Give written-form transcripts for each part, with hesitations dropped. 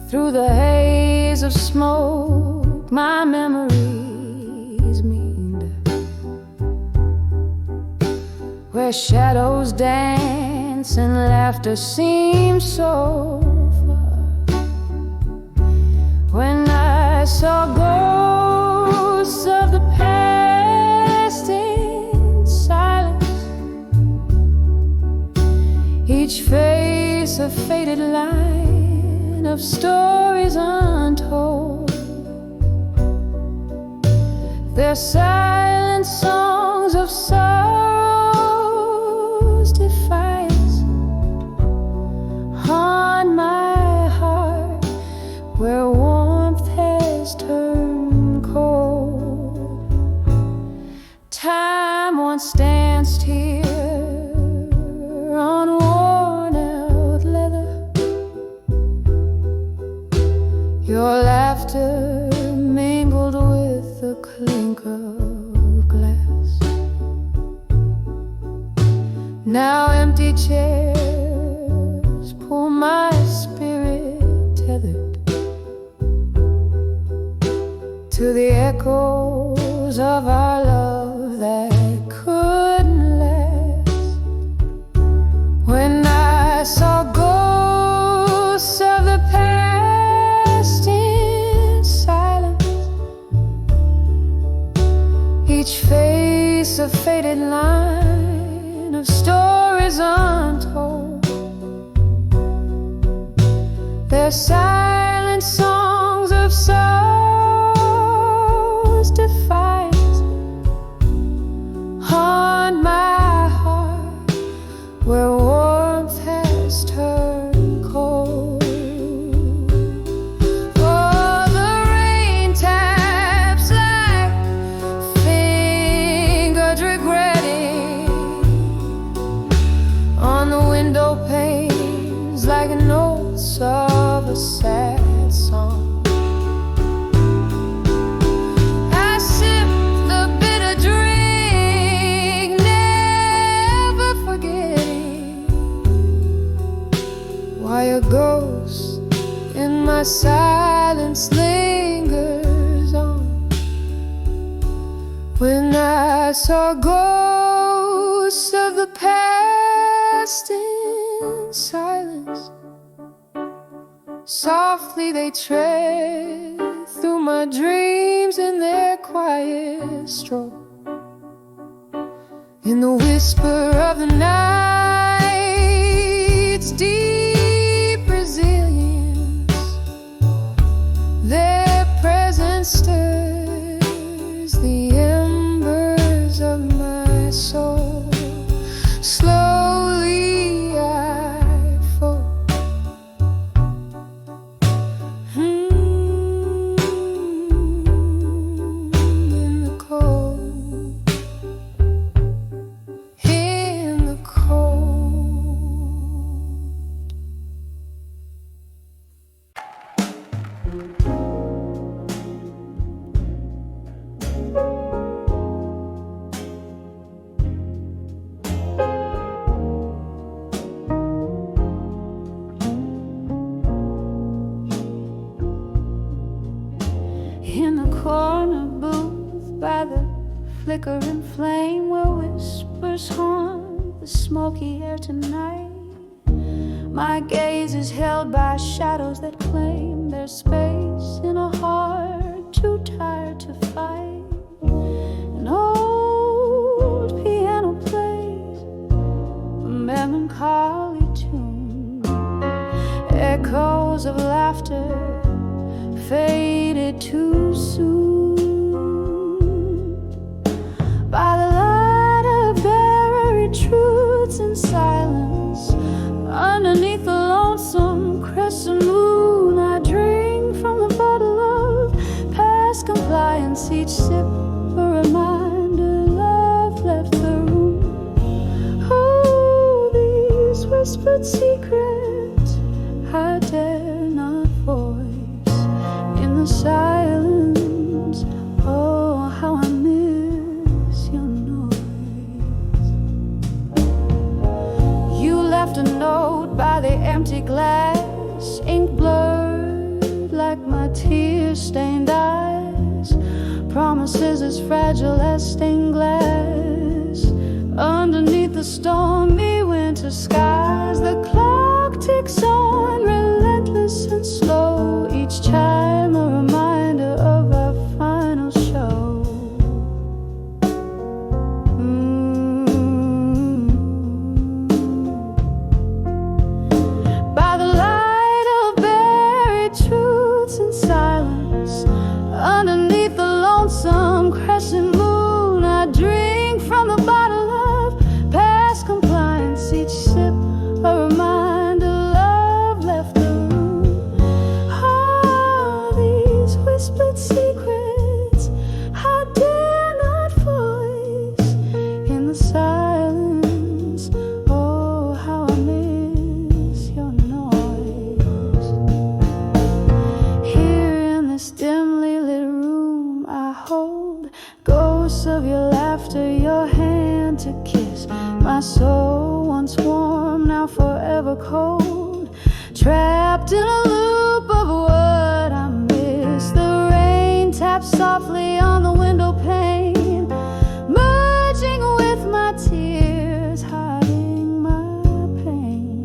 Through the haze of smoke, my memories meander, where shadows dance and laughter seems so far. When I saw ghosts of the past in silence, each face a faded line of stories untold. Their silent songs of sorrow's defiance haunt my heart, where warmth has turned cold. Time once danced here on worn-out leather. Your laughter mingled with the clink of glass. Now empty chairs pull my spirit tethered to the echoes of our love that couldn't last. When I saw ghosts of the past in silence, each face a faded line of stories untold. Their silent songs of sorrow's defiance haunt my heart, where warmth has turned cold. For the rain taps like fingers regretting on the window panes, like notes of a sad song. I sip the bitter drink, never forgetting why a ghost in my silence lingers on. When I saw ghosts of the past in silence, softly they tread through my dreams in their quiet stroll. In the whisper of the night's deep resilience, their presence stirs the embers of my soul. Slowly I fall in the cold, in the cold. In the corner booth by the flickering flame, where whispers haunt the smoky air tonight, my gaze is held by shadows that claim their space in a heart too tired to fight. An old piano plays a melancholy tune, echoes of laughter faded too soon. By the light of buried truths in silence, underneath the lonesome crescent moon, I drink from the bottle of past compliance, each sip a reminder love left the room. Oh, these whispered secrets I dare not voice in the silence. Oh, how I miss your noise. You left a note by the empty glass, ink blurred tear-stained eyes, promises as fragile as stained glass. Underneath the stormy winter skies, the clock ticks on, relentless and slow, each chime a reminder of our final show. By the light of buried truths and silence, underneath the lonesome crescent moon, I drink from the bottle of past compliance, each sip a reminder love left the room. All these whispered secrets I dare not voice in the silence. Oh, how I miss your noise. Here in this dimly lit room I hold ghosts of your laughter, your hand to kiss. My soul once warm, now forever cold, trapped in a loop of what I miss. The rain taps softly on the window pane, merging with my tears, hiding my pain.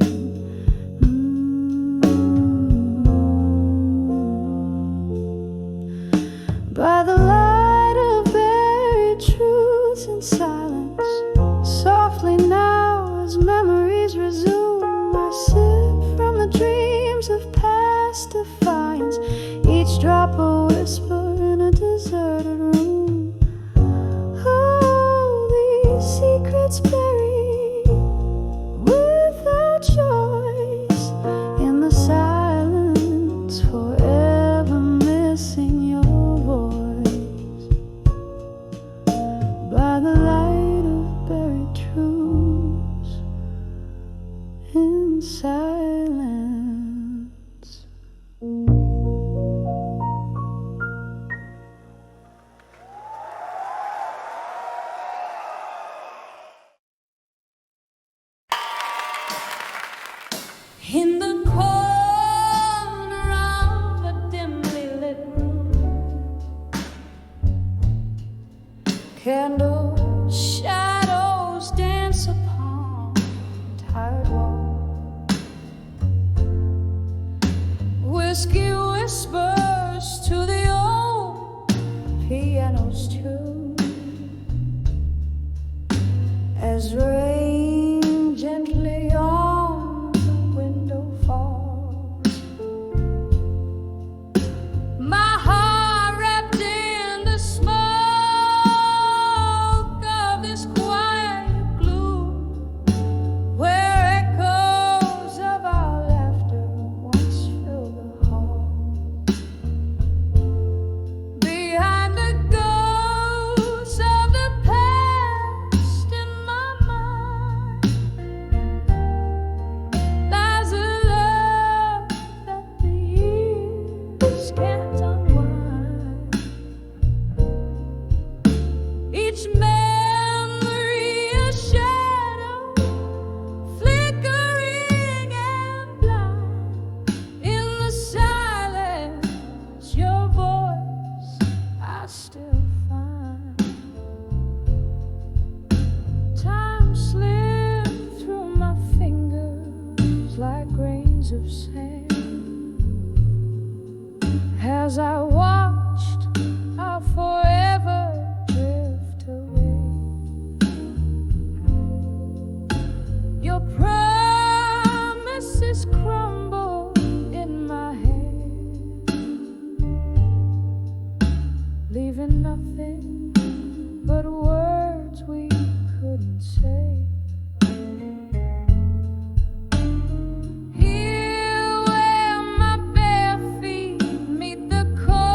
By the light of buried truths and silence, softly now as memories resume, I sip from the dreams of past defiance, each drop a whisper in a deserted room. Oh, these secrets buried without choice in the silence, forever missing your voice. By the light of buried truths in silence. In the corner of a dimly lit room, candle shadows dance upon tired walls. Whiskey whispers to the old piano's tune, as rain gently on the window falls. My heart wrapped in the smoke of this quiet gloom, where echoes of our laughter once filled the hall. Behind the ghosts of the past in my mind lies a love that the years can't unwind. Each memory a shadow, flickering and blind. In the silence, your voice I still find. Time slipped through my fingers like grains of sand, as I watched our forever drift away. Your promises crumble in my hand, leaving nothing but words we couldn't say. Here where my bare feet meet the cold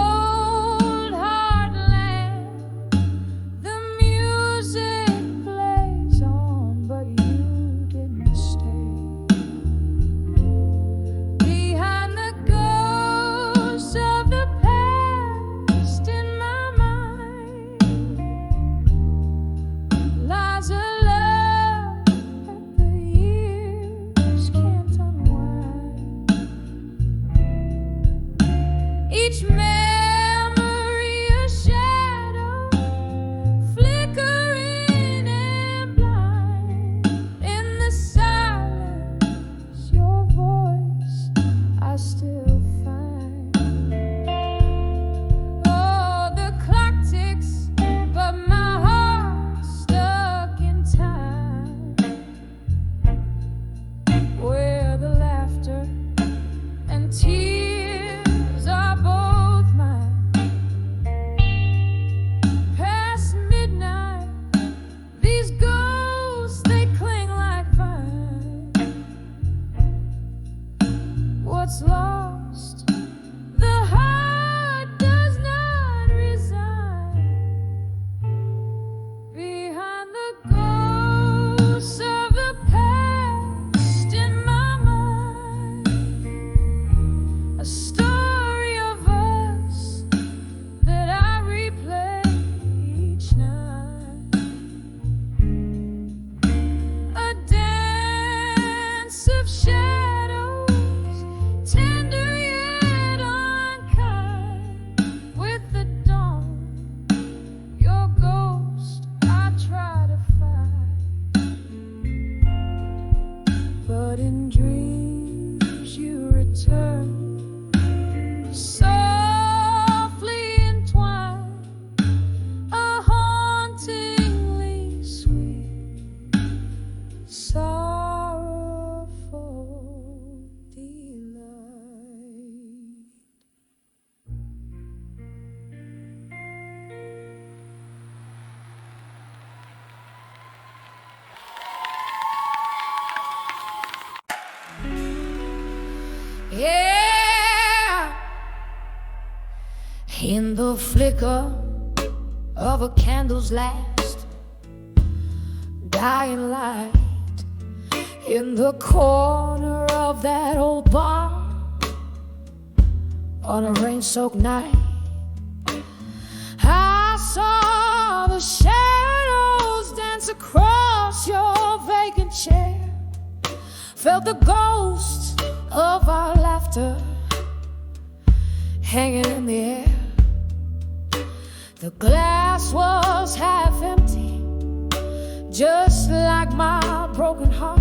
in dreams you return, softly entwined, a hauntingly sweet, sorrowful delight. Yeah, in the flicker of a candle's last dying light, in the corner of that old bar on a rain-soaked night, I saw the shadows dance across your vacant chair, felt the ghosts of our laughter hanging in the air. The glass was half empty, just like my broken heart.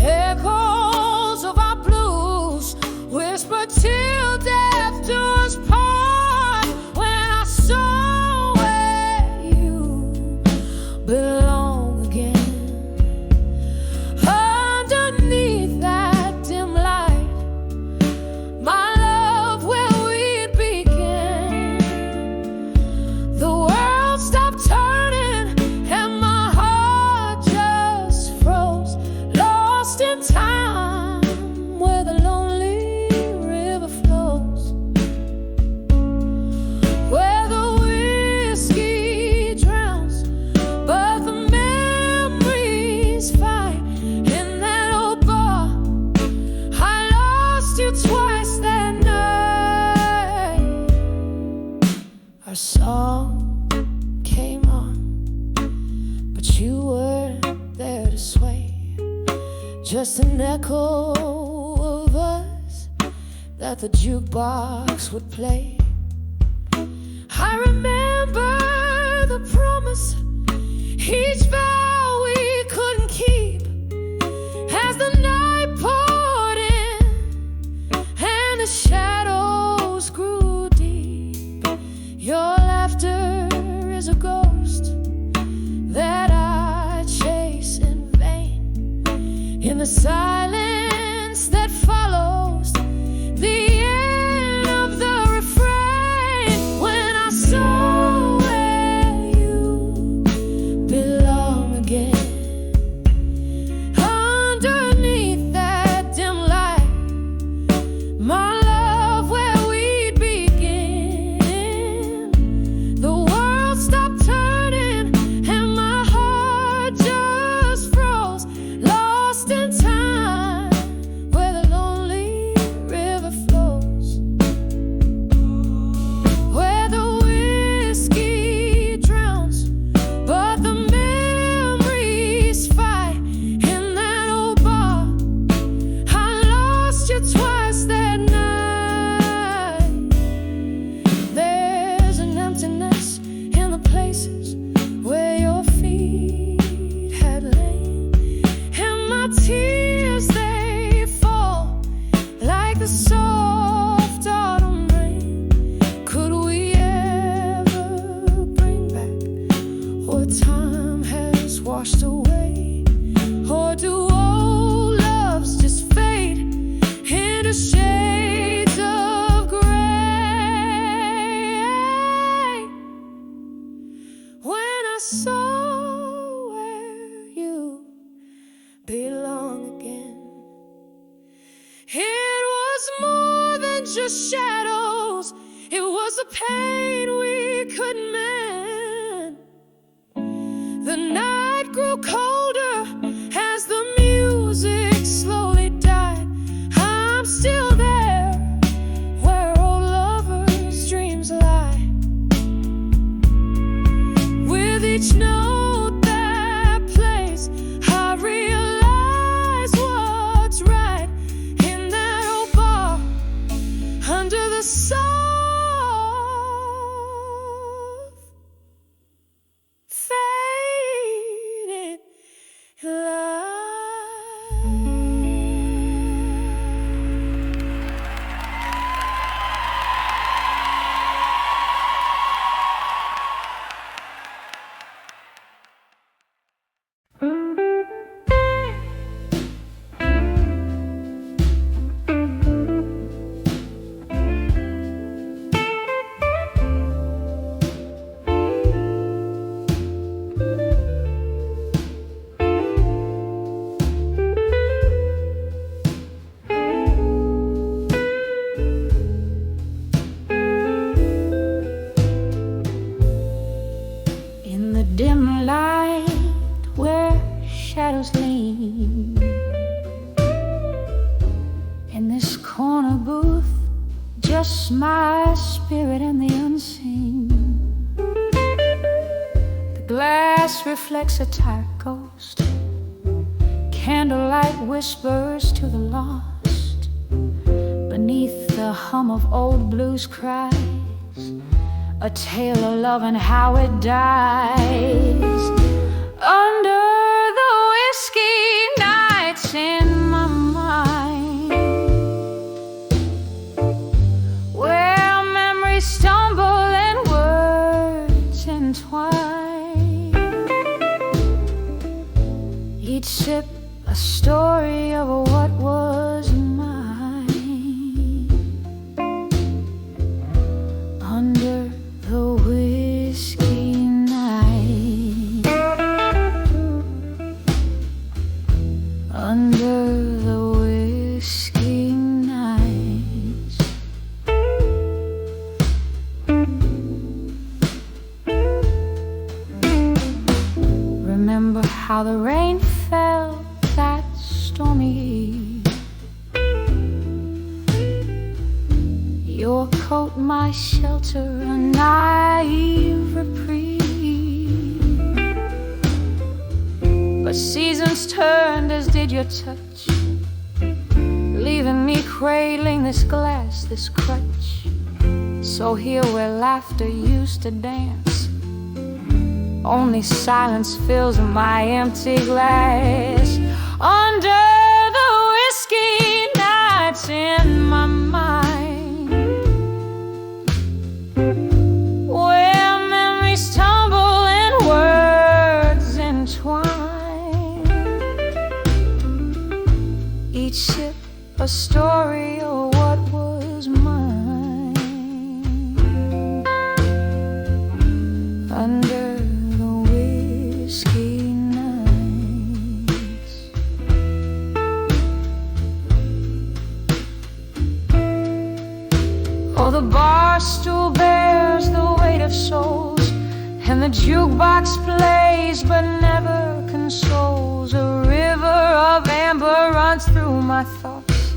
Echoes of our blues whispered till death do us part. When I saw where you belong again, underneath that dim light, my love, where we'd begin. The world stopped turning and my heart just froze, lost in time where the lonely river flows, where the whiskey drowns but the memories fight. In that old bar I lost you twice that night. Our song came on, but you weren't there to sway, just an echo of us that the jukebox would play. I remember the promise, each vow we couldn't keep, as the night poured in and the shadows grew deep. Your laughter is a ghost that I chase in vain, in the silence that follows the end of the refrain. When I saw where you belong again, underneath that dim light, my love, where we'd begin. The world stopped turning and my heart just froze, lost in time where the lonely river flows, where the whiskey drowns but the memories fight. In that old bar I lost you twice that night. There's an emptiness in the places where your feet had lain, and my tears, they fall like the soft autumn rain. Could we ever bring back what time has washed away, or do old loves just fade into shades of gray? When I saw where you belong again, it was more than just shadows, it was a pain we couldn't mend. The night grew colder as the music slowly died. I'm still there where old lovers' dreams lie, with each note that plays I realize what's right. In that old bar under the soft unseen. In this corner booth, just my spirit and the unseen. The glass reflects a tired ghost. Candlelight whispers to the lost. Beneath the hum of old blues cries, a tale of love and how it dies. Under the whiskey nights in my mind, where memories stumble and words entwine. Each sip a story of what was mine. Under the whiskey night, under the whiskey nights. Remember how the rain fell that stormy eve. Your coat, my shelter, a naive reprieve. But seasons turned, as did your touch, leaving me cradling this glass, this crutch. So here where laughter used to dance, only silence fills my empty glass. Under the whiskey nights in my mind, where memories tumble and words entwine. Each sip a story of what was mine. Under the whiskey nights. Oh, the bar stool bears the weight of souls, and the jukebox plays but never consoles. A river of amber runs through my thoughts,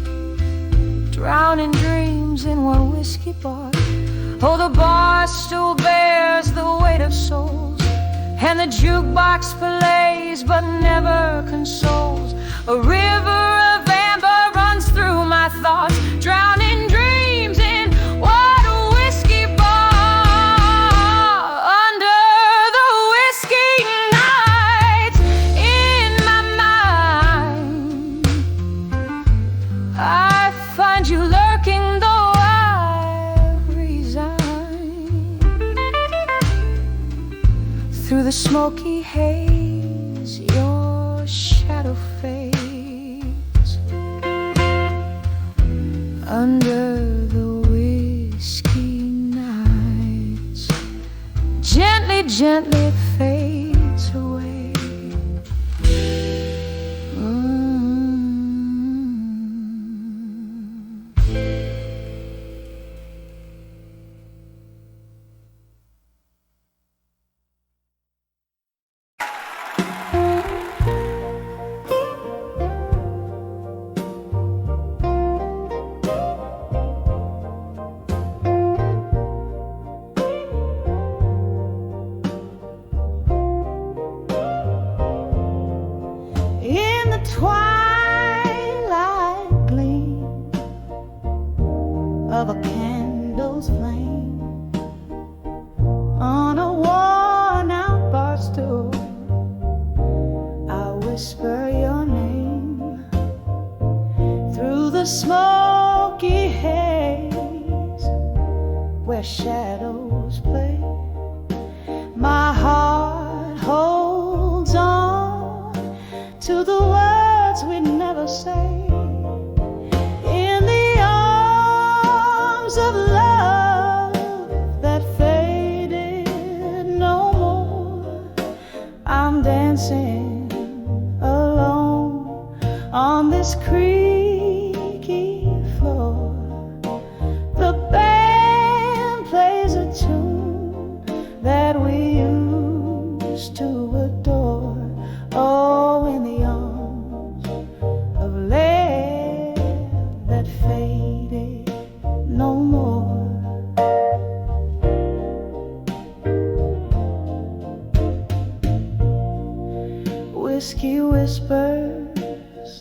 drowning dreams in one whiskey bar. Oh, the bar stool bears the weight of souls, and the jukebox plays but never consoles. A river of amber runs through my thoughts, drowning dreams in one whiskey bar. Under the whiskey nights in my mind, I find you lurking, though I've resigned. Through the smoky haze, your shadow fades. Under the whiskey nights, gently, gently it fades away. In the twilight gleam of a candle's flame, on a worn-out bar stool, I whisper your name. Through the smoky haze, where shadows play, my heart holds on to the words we never say. In the arms of love that faded no more, I'm dancing alone on this creaky floor. The band plays a tune that we used to adore. Oh, in the arms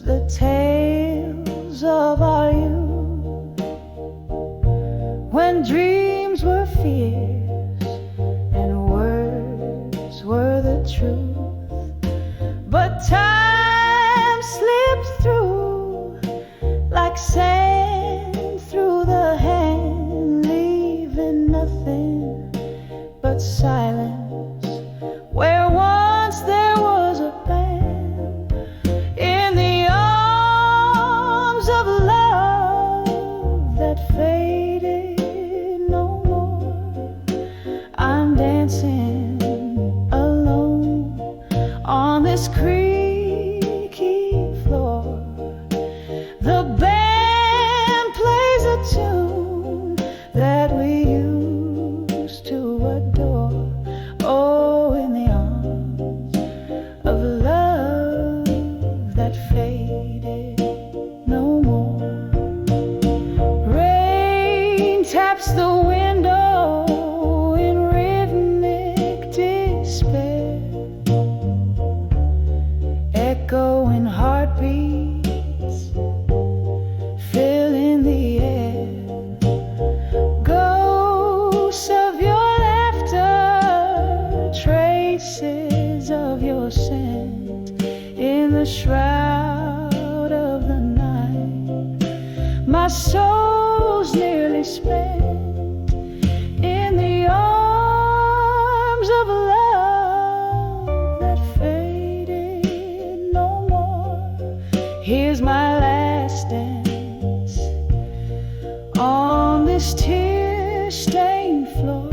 the tales of our youth, when dreams were fierce and words were the truth. But time slipped through like sand through the hand, leaving nothing but silence where once there was a band. In the arms of love that faded no more, I'm dancing alone on this creaky floor. The band plays a tune that we used to adore. Oh, in the arms of love that faded no more. Rain taps the window in rhythmic despair, echoing heartbeats filling the air. Ghosts of your laughter, traces of your scent in the shroud of the night. My soul's nearly spent in the arms of love that faded no more. Here's my last dance on this tear-stained floor.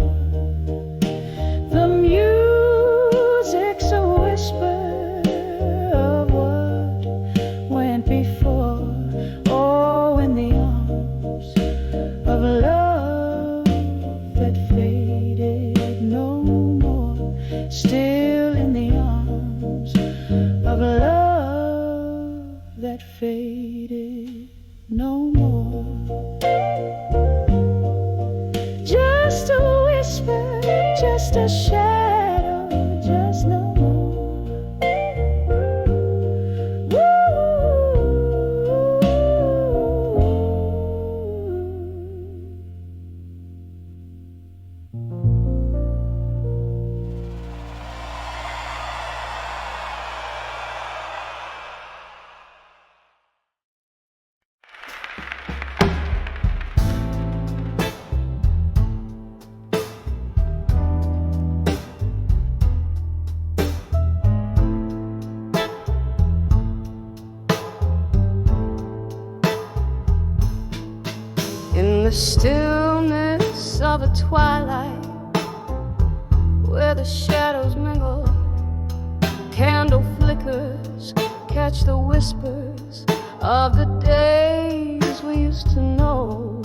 The music's a whisper of what went before. Oh, in the arms of love that faded no more. Still in the arms of love that faded no more. Just a whisper, just a shadow, just no more. Woo. In the stillness of a twilight, where the shadows mingle, candle flickers catch the whispers of the days we used to know.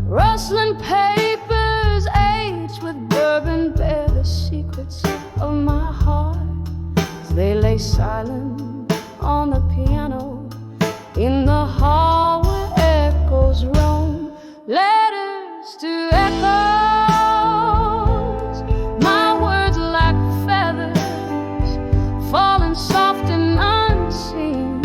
Rustling papers aged with bourbon bear the secrets of my heart as they lay silent on the piano in the hall where echoes roam. Letters to echoes, my words like feathers falling soft and unseen.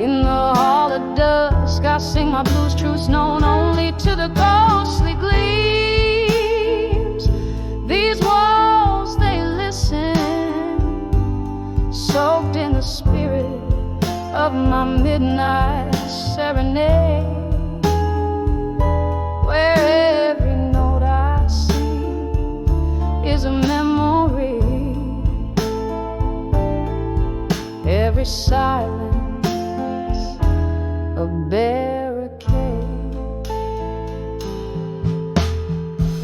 In the hall of dusk I sing my blues, truths known only to the ghostly gleams. These walls, they listen, soaked in the spirit of my midnight serenade, where every note I sing is a memory, every silence a barricade.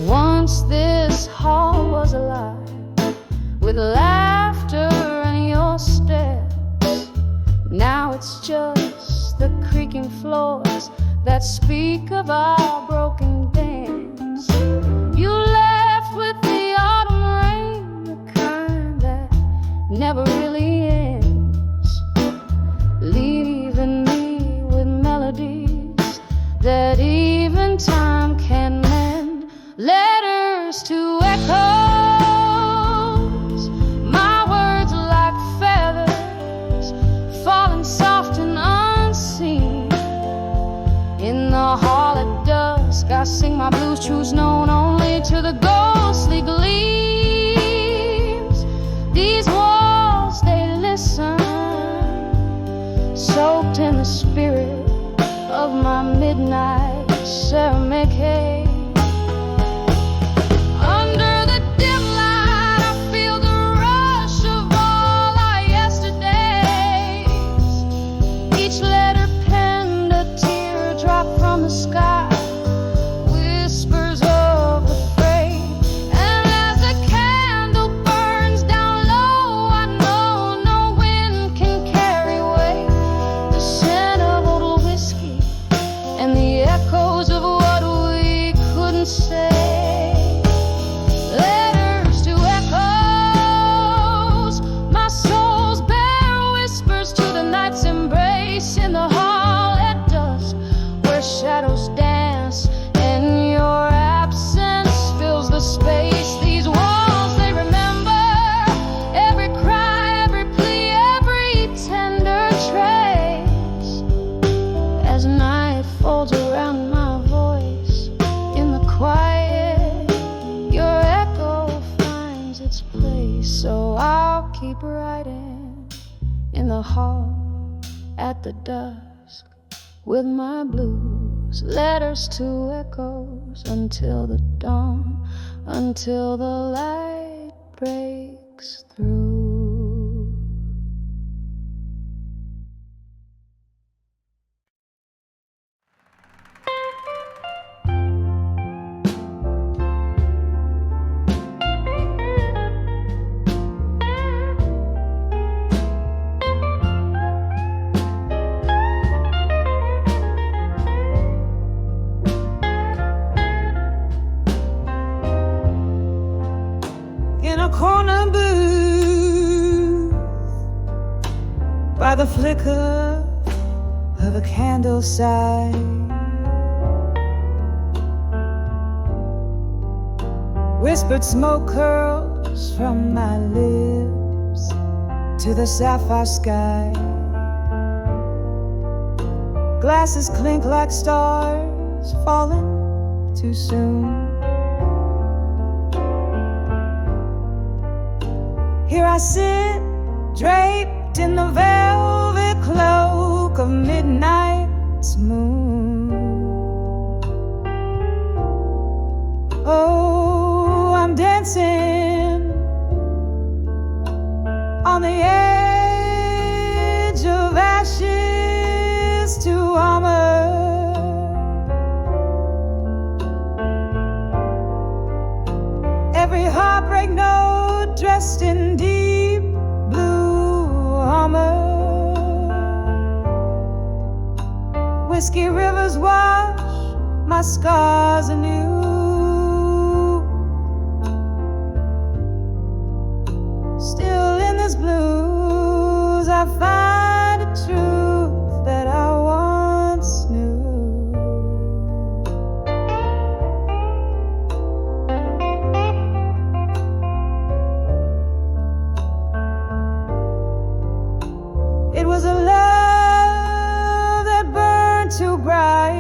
Once this hall was alive with laughter and your steps. Now it's just the creaking floors that speak of our broken dance. You left with the autumn rain, the kind that never really ends, leaving me with melodies that even time can mend. Letters to echoes, my words like feathers I sing my blues, truths known only to the ghostly gleams. These walls, they listen, soaked in the spirit of my midnight serenade. From the sky, whispers of the fray, and as the candle burns down low, I know no wind can carry away the scent of old whiskey and the echoes of what we couldn't say. Letters to echoes, my soul's bare whispers to the night's embrace in the hall at dusk, shadows dance and your absence fills the space. These walls, they remember every cry, every plea, every tender trace. As night folds around my voice in the quiet, your echo finds its place. So I'll keep writing in the hall at the dusk with my blues, letters to echoes until the dawn, until the light breaks through. Corner booth by the flicker of a candle side, whispered smoke curls from my lips to the sapphire sky. Glasses clink like stars falling too soon. Here I sit, draped in the velvet cloak of midnight's moon. Oh, I'm dancing on the edge of ashes to armor. Every heartbreak note dressed in deep blue armor. Whiskey rivers wash my scars anew. Still in this blues I find a truth that I once knew. It was a love that burned too bright,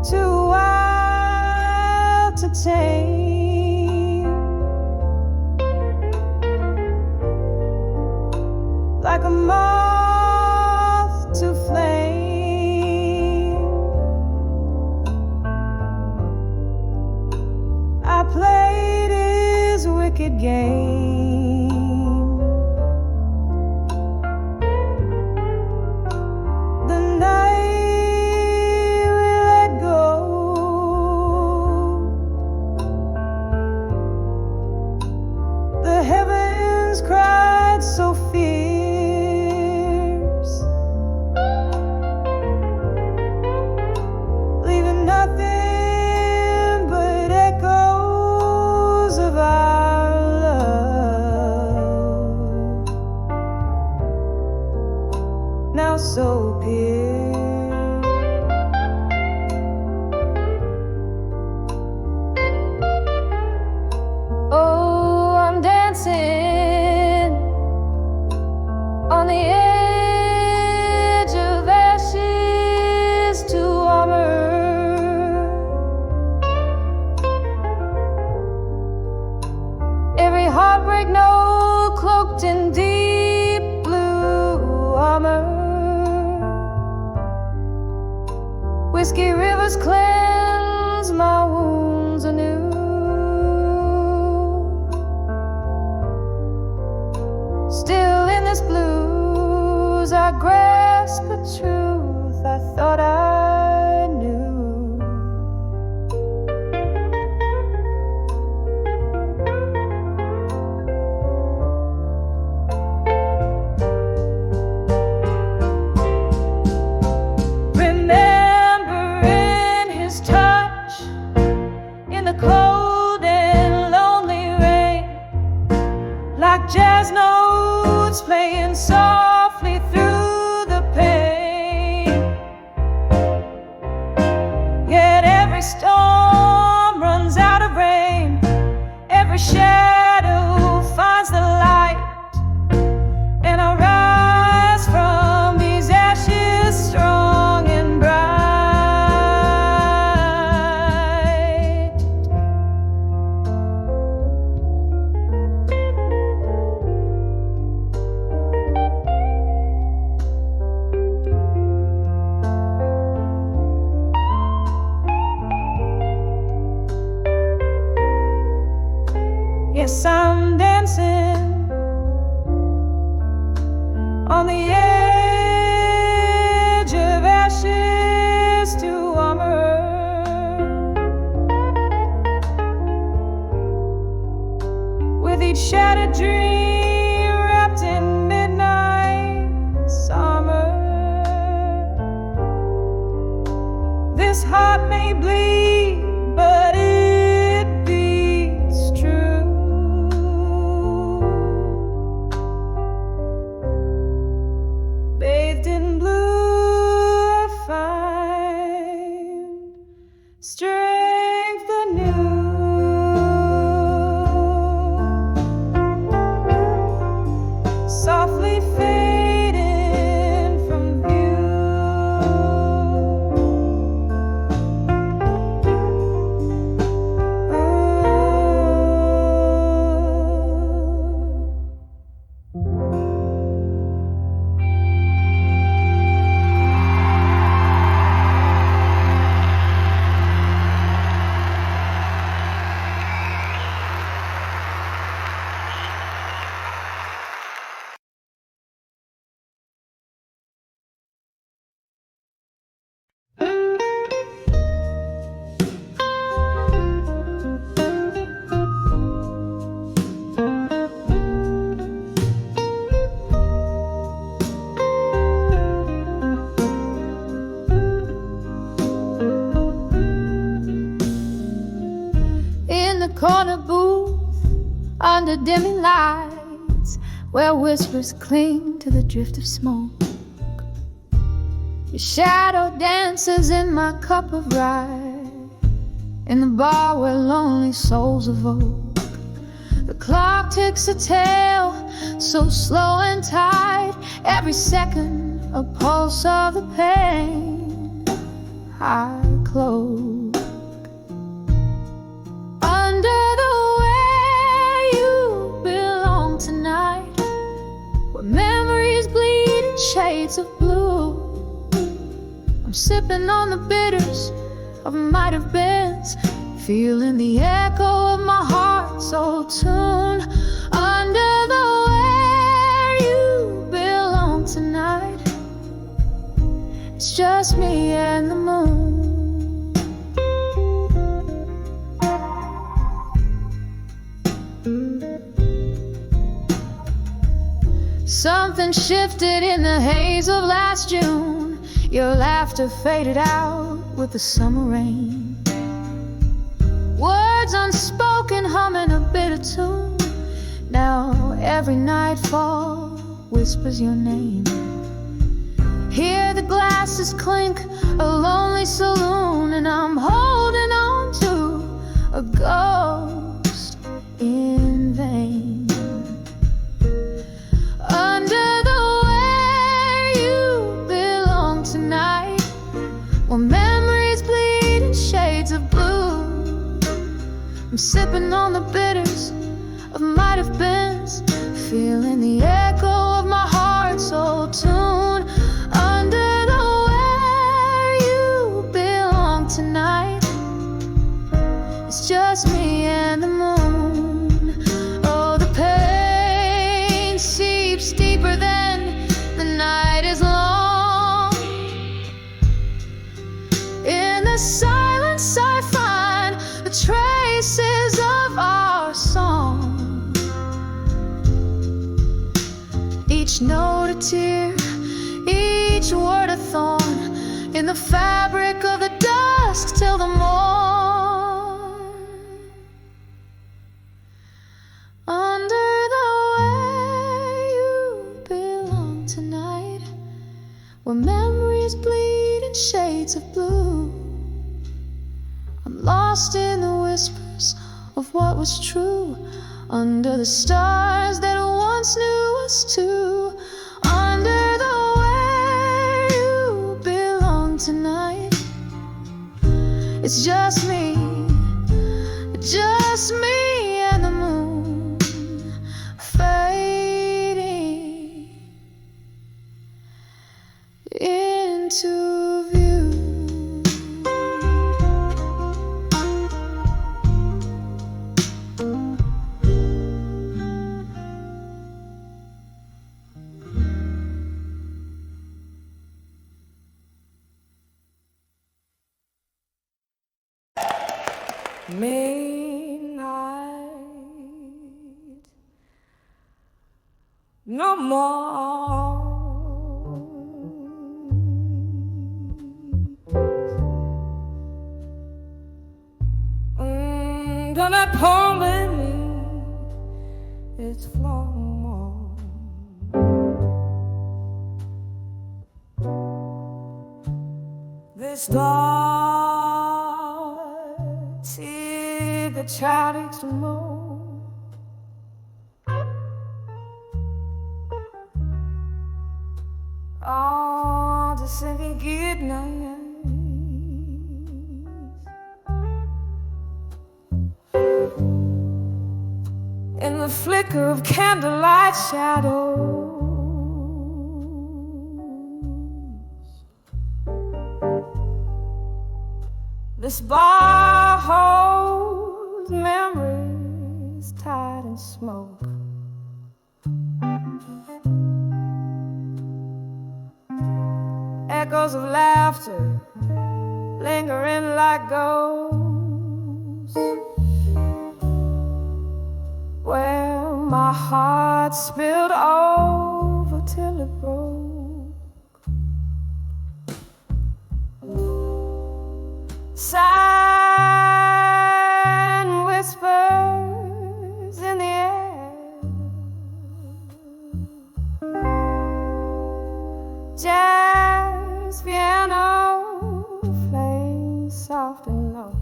too wild to tame, like a moth to flame. I played his wicked game. The night we let go, the heavens cried so fierce, leaving nothing but echoes of our love, now so pierced. Oh, I'm dancing on the edge of ashes heartbreak note cloaked in deep blue armor. Whiskey rivers cleanse my wounds anew. Still in this blues I grasp a truth I thought I knew. Remembering his touch in the cold and lonely rain, like jazz notes playing softly through the pain. Yet every storm runs out of rain, every shadow finds the light, and I rise from these ashes strong and bright. Yes, I'm dancing on the edge of ashes to armor. With each shattered dream wrapped in midnight's armor. This heart may bleed, but it beats true. Bathed in blue, I find strength anew. Softly fading from view. In the corner booth, under dimming lights, where whispers cling to the drift of smoke, your shadow dances in my cup of rye, in the bar where lonely souls evoke. The clock ticks a tale, so slow and tight, every second a pulse of the pain. I close under the way you belong tonight, where memories bleed in shades of blue. I'm sipping on the bitters of might have beens, feeling the echo of my heart's old tune. Under the where you belong tonight, it's just me and the moon. Something shifted in the haze of last June. Your laughter faded out with the summer rain. Words unspoken humming a bitter tune. Now every nightfall whispers your name. Hear the glasses clink, a lonely saloon, and I'm holding on to a ghost in vain. Under the where you belong tonight, where memories bleed in shades of blue, I'm sipping on the bitters of might have been. silence, feeling the echo of my heart's old tune. Under the where you belong tonight, it's just me and the moon. Oh, the pain seeps deeper than the night is long. In the silence I find the traces of our song. Each note a tear, each word a thorn, in the fabric of the dusk till the morn. Under the way you belong tonight, where memories bleed in shades of blue, I'm lost in the whispers of what was true, under the stars that once knew us two. Under the way you belong tonight, it's just me and the moon, fading into view. Midnight, no more. Under that palm beneath its floor, this dark tear the child aches more. Oh, the sinking good night. In the flicker of candlelight shadows, this bar holds memories tied in smoke. Echoes of laughter lingering like ghosts, where my heart spilled over till it broke. Silent whispers in the air, jazz piano playing soft and low.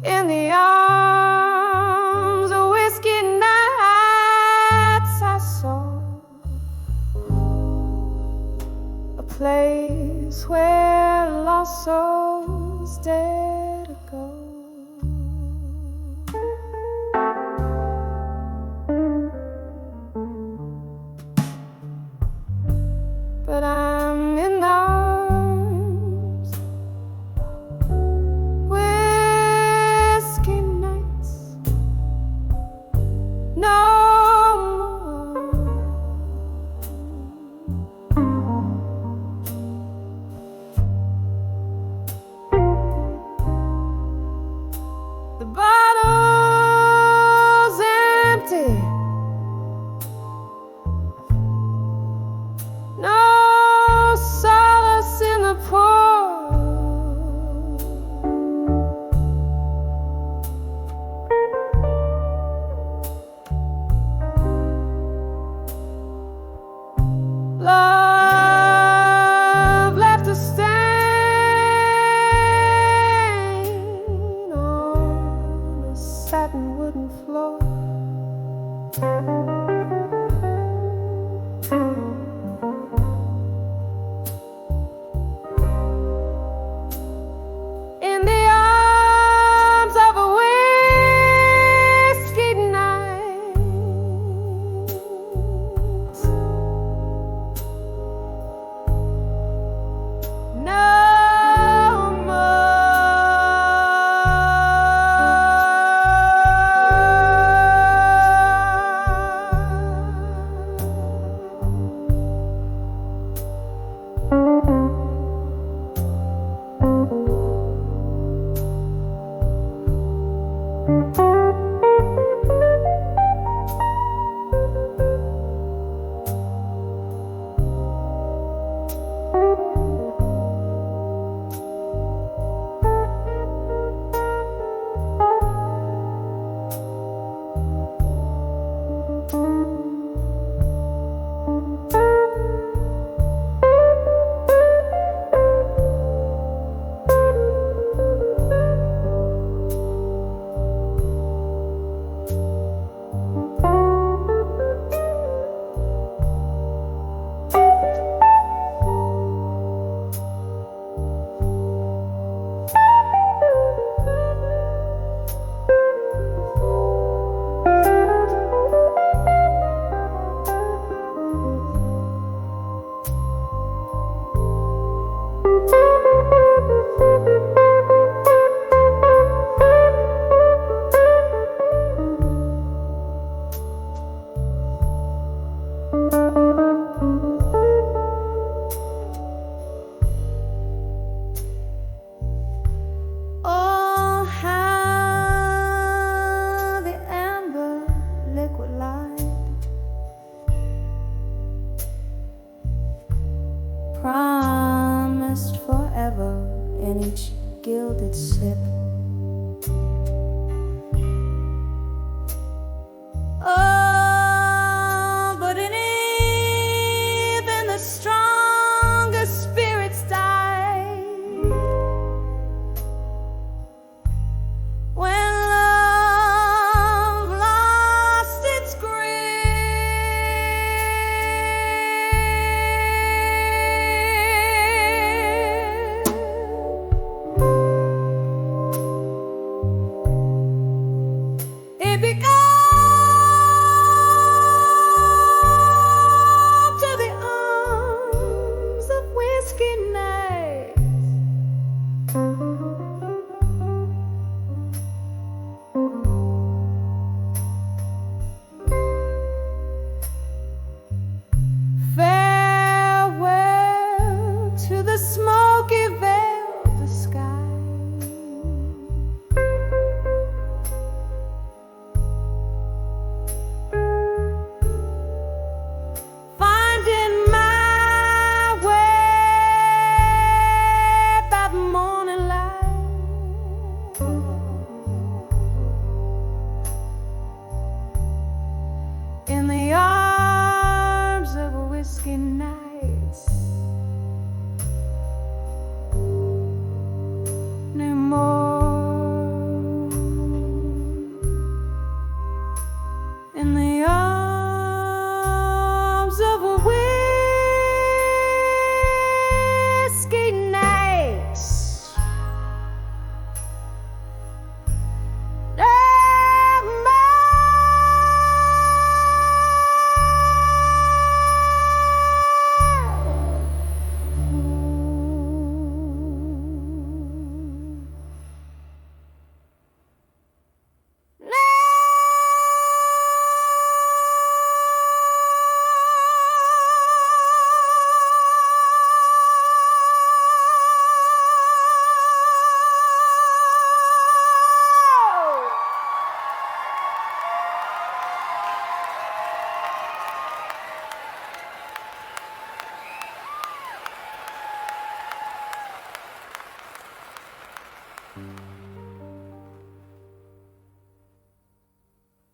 In the arms of whiskey nights I saw a place where lost souls dare to go. But I'm in arms, whiskey nights, no more. The bottle's empty, no solace in the pour. Love left a stain on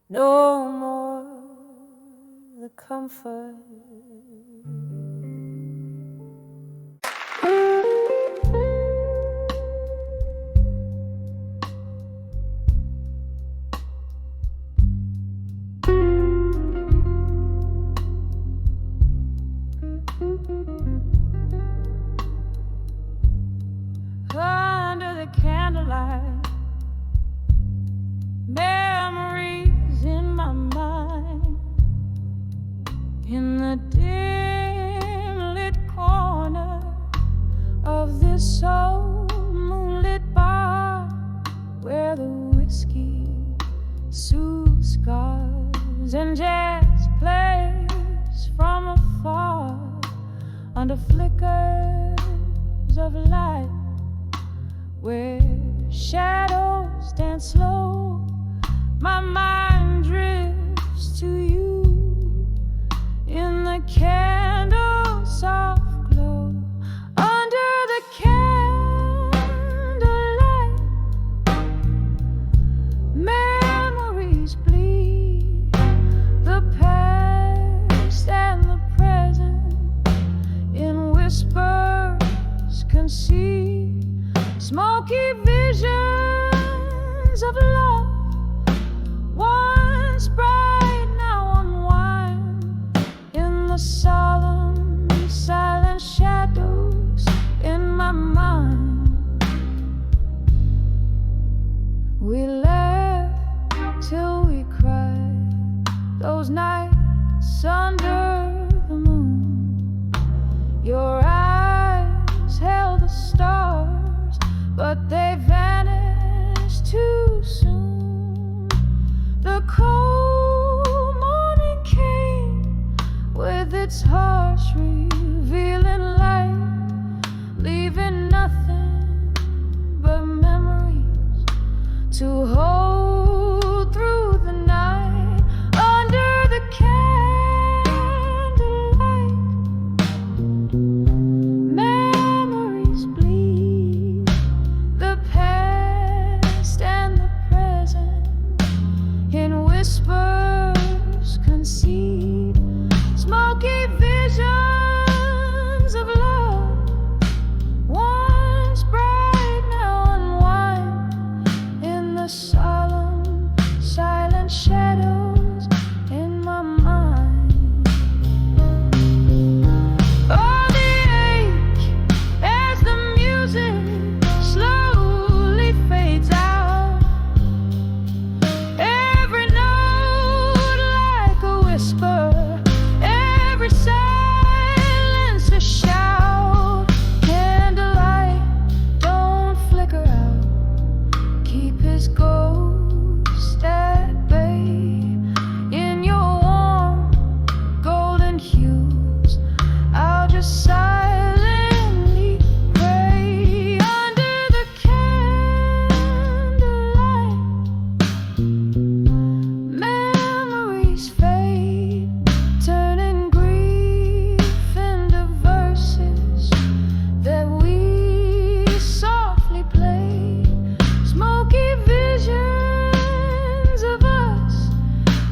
No more the comfort. Under the candlelight, memories in my mind, in the dim lit corner of this old moonlit bar, where the whiskey soothes scars and jazz plays from afar under flickers of light, where shadows dance slow my mind drifts to you in the candle soft glow. Under the candlelight, memories bleed, the past and the present in whispers concede. Smoky visions of love, once bright, now unwind in the solemn, silent shadows in my mind. We laughed till we cried, those nights under the moon. Your eyes held the stars, but they vanished too soon. The cold morning came with its harsh revealing light, leaving nothing but memories to hold through the night. Under the candlelight, memories bleed, the past and the present in whispers concede. Smoky visions of love, once bright, now unwind in the solemn, silent shadows in my mind. Oh, the ache as the music slowly fades out, every note like a whisper, every silence a shout. Candlelight, don't flicker out, keep his ghost at bay. In your warm golden hues, I'll just silently pray. Under the candlelight, memories fade, turning grief into verses that we softly play. Smoky visions of us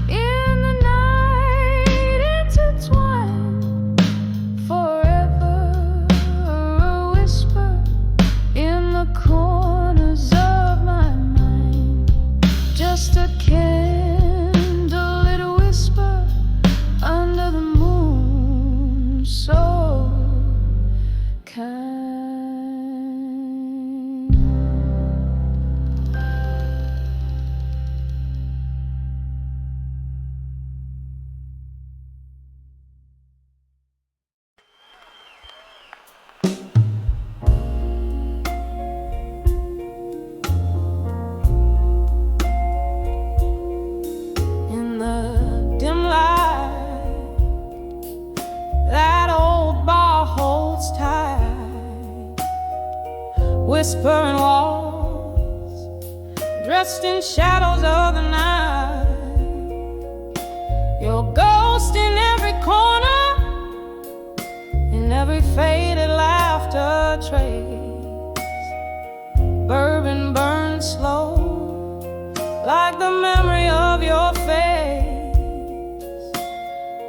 in the night, intertwined forever, a whisper in the corners of my mind. Just a candlelit whisper under the moon, so kind. In the dim light, that old bar holds tight, whispering walls dressed in shadows of the night. Your ghost in every corner, in every faded laughter trace. Bourbon burns slow, like the memory of your face.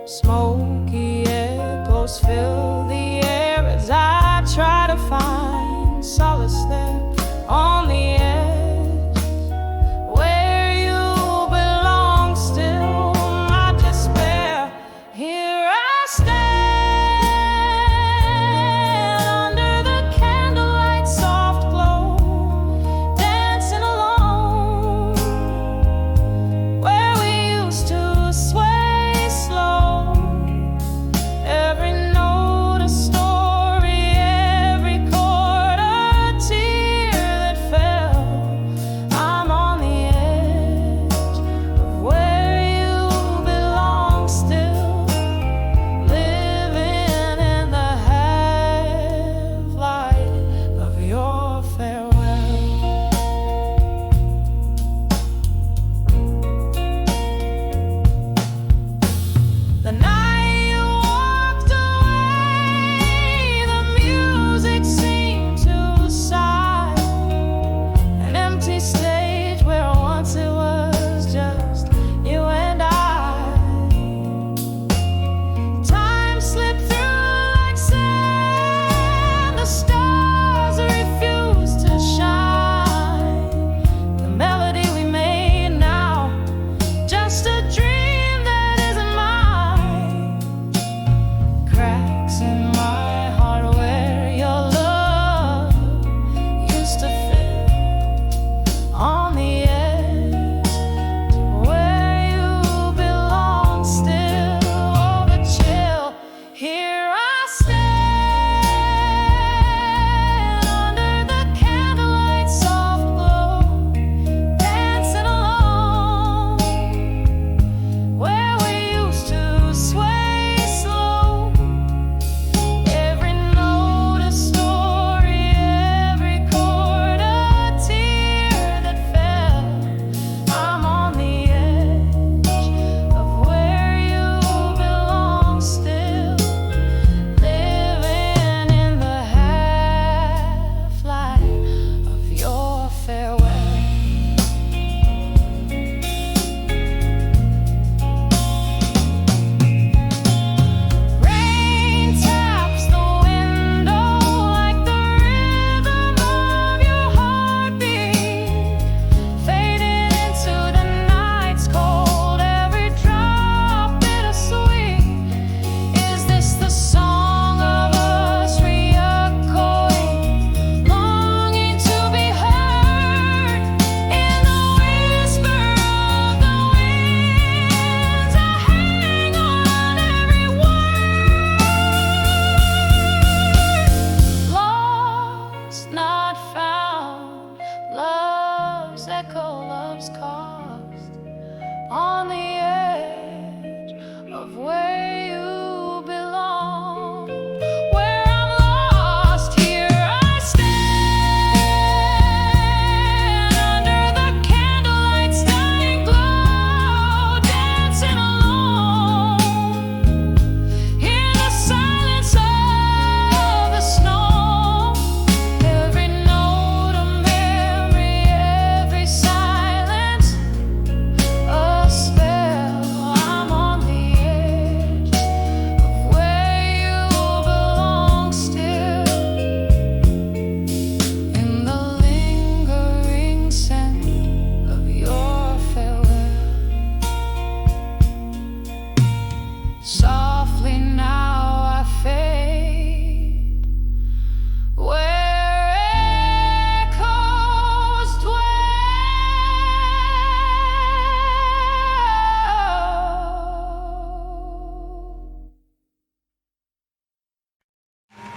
Smoky echoes fill the air as I try to find solace there on the edge, where you belong still, my despair. Here I stand under the candlelight soft glow, dancing alone, where we used to sway slow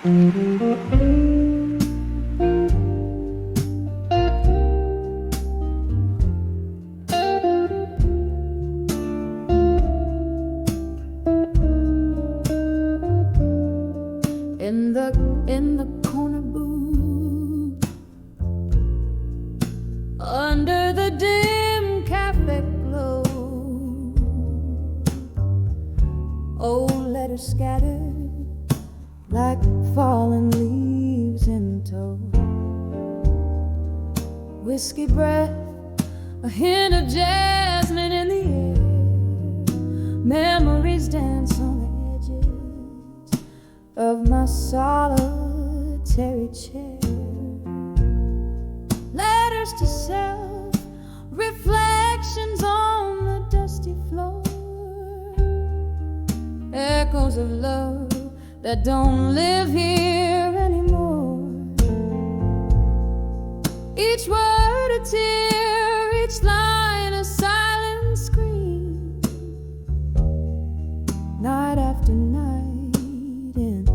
In the corner booth, under the dim cafe glow, old letters scattered like fallen leaves in tow. Whiskey breath, a hint of jasmine in the air. Memories dance on the edges of my solitary chair. Letters to self, reflections on the dusty floor. Echoes of love that don't live here anymore. Each word a tear, each line a silent scream. Night after night, in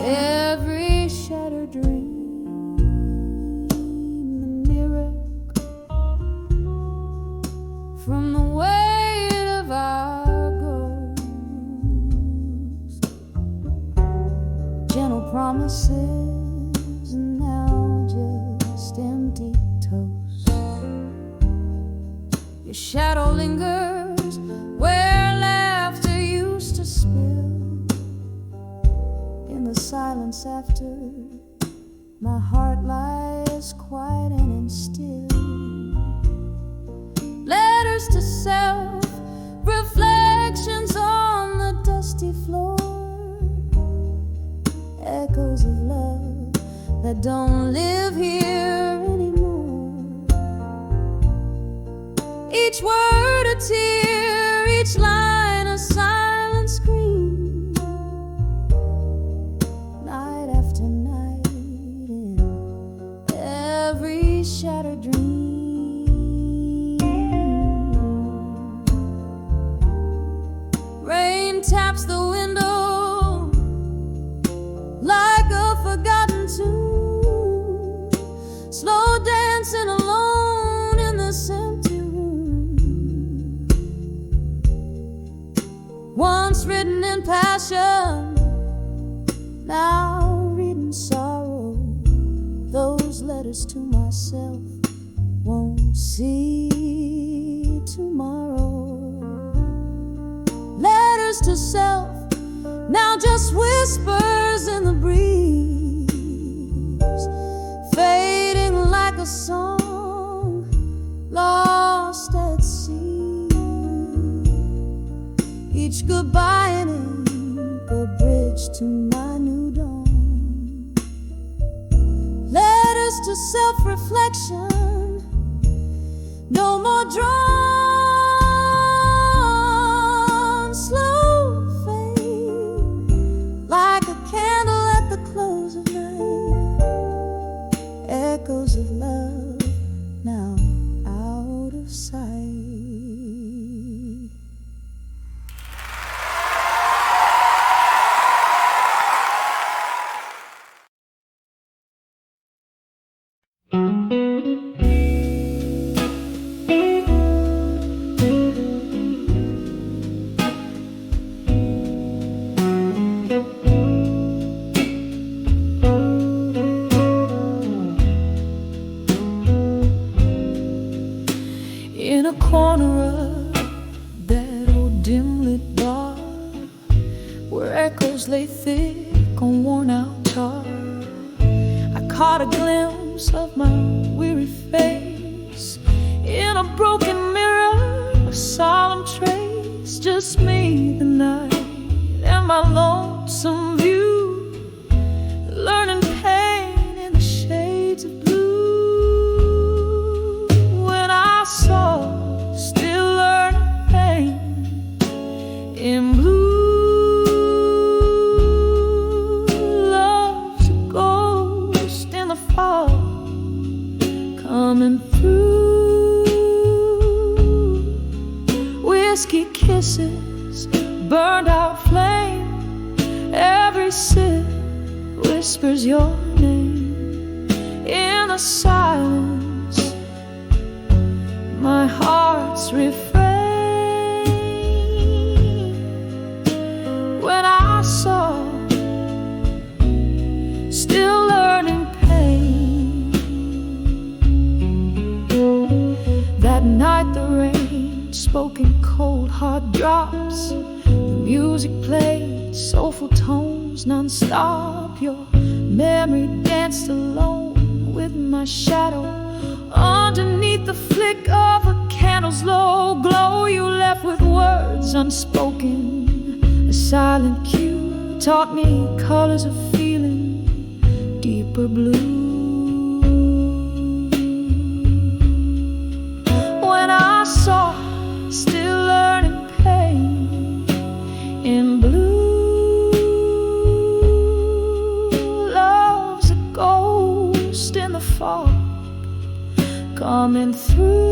every shattered dream, the miracle from the weight of our ghosts. Gentle promises and now just empty toast. Your shadow lingers where laughter used to spill. In the silence after, my heart lies quiet and still. Letters to self, reflections on the dusty floor. Echoes of love that don't live here anymore. Each word a tear, each line a silent scream. Night after night, in every shattered dream. Rain taps the window like a forgotten tune, slow dancing alone in this empty room. Once written in passion, now reading sorrow. Those letters to myself won't see tomorrow. Letters to self, now just whispers in the breeze, fading like a song lost at sea. Each goodbye an ink, a bridge to my new dawn. Letters to self-reflection, no more drawn, slow fade, like a candle at the close of night. Echoes of love now out of sight. In a corner of that old dim-lit bar, where echoes lay thick on worn-out tar, I caught a glimpse of my weary face in a broken mirror, a solemn trace. Just me, the night, and my lonesome view, learning pain in the shades of blue. When I saw, still learning pain in blue. Love's a ghost in the fall, coming through. Whiskey kisses, burned out flame, every sip whispers your name in the silence. My heart's refrain when I saw, still learning pain. That night the rain spoke in cold hard drops. The music played soulful tones non-stop. Your memory danced alone with my shadow underneath the flick of a candle's low glow. You left with words unspoken, a silent cue taught me colors of feeling, deeper blue. When I saw, still learning pain in blue, love's a ghost in the fog coming through.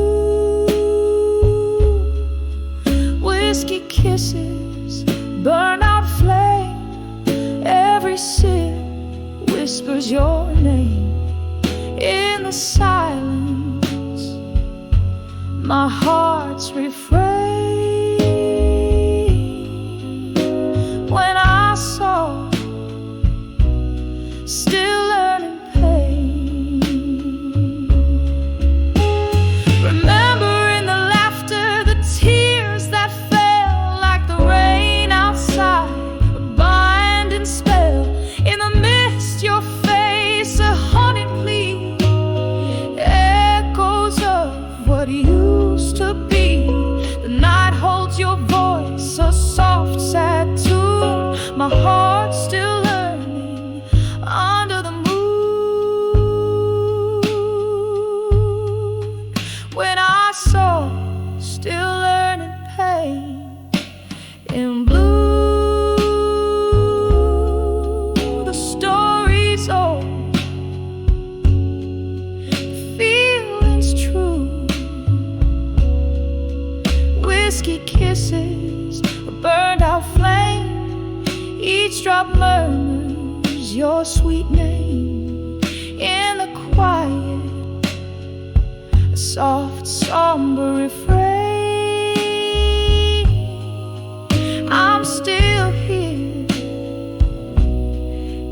Whiskey kisses, burnout flame, every sip whispers your name in the silence. My heart's refrain when I saw, still learning pain. Remembering the laughter, the tears that fell like the rain outside, a binding spell in the mist. Your face, a haunting plea, echoes of what used to be. The night holds your voice, a soft, sad tune. My heart's still learning under the moon. When I saw, still learning pain in blue. The story's old, the feeling's true. Whiskey kisses, a burned out flame, each drop murmurs your sweet name in the quiet, a soft, somber refrain. I'm still here,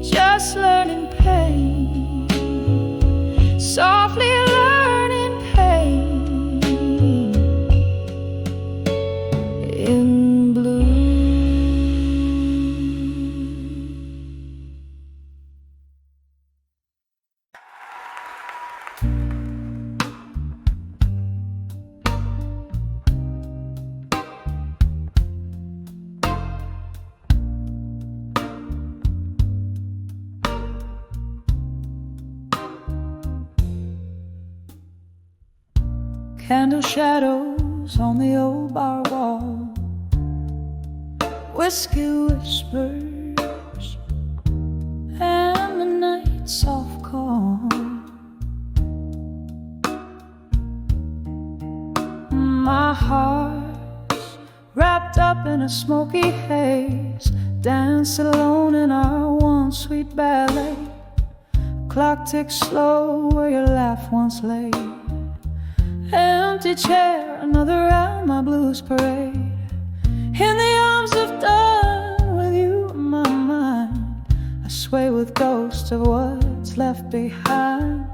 just learning pain, softly learning pain in blue. Candle shadows on the old bar wall, whiskey whispers, and the night's soft calm. My heart's wrapped up in a smoky haze, dance alone in our one sweet ballet. Clock ticks slow where your laugh once lay. Empty chair, another round my blues parade. In the arms of dawn with you in my mind, I sway with ghosts of what's left behind.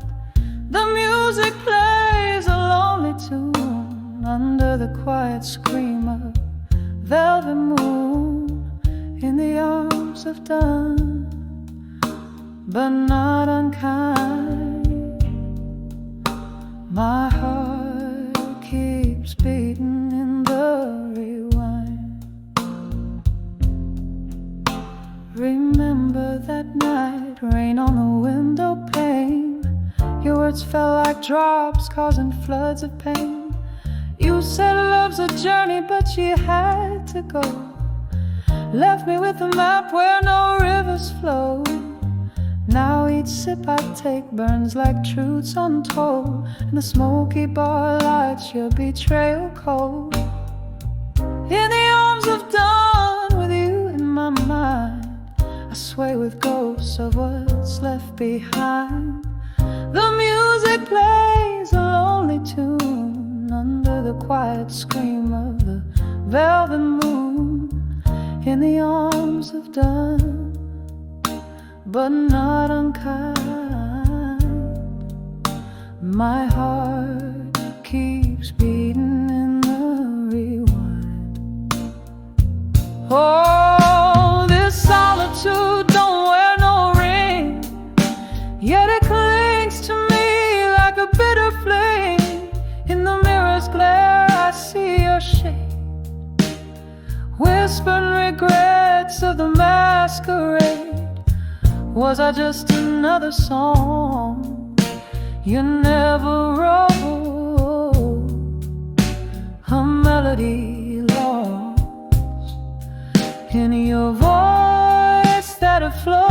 The music plays a lonely tune under the quiet scream of velvet moon. In the arms of dawn, but not unkind. My heart keeps beating in the rewind. Remember that night, rain on the window pane. Your words fell like drops, causing floods of pain. You said love's a journey, but you had to go. Left me with a map where no rivers flow. Now each sip I take burns like truths untold, and the smoky bar lights your betrayal cold. In the arms of dawn with you in my mind, I swear sway with ghosts of what's left behind. The music plays a lonely tune under the quiet scream of the velvet moon in the arms of dawn, but not unkind. My heart keeps beating in the rewind. Oh, this solitude don't wear no ring, yet it clings to me like a bitter flame. In the mirror's glare I see your shade, whispered regrets of the masquerade. Was I just another song you never wrote, a melody lost in your voice that it floats?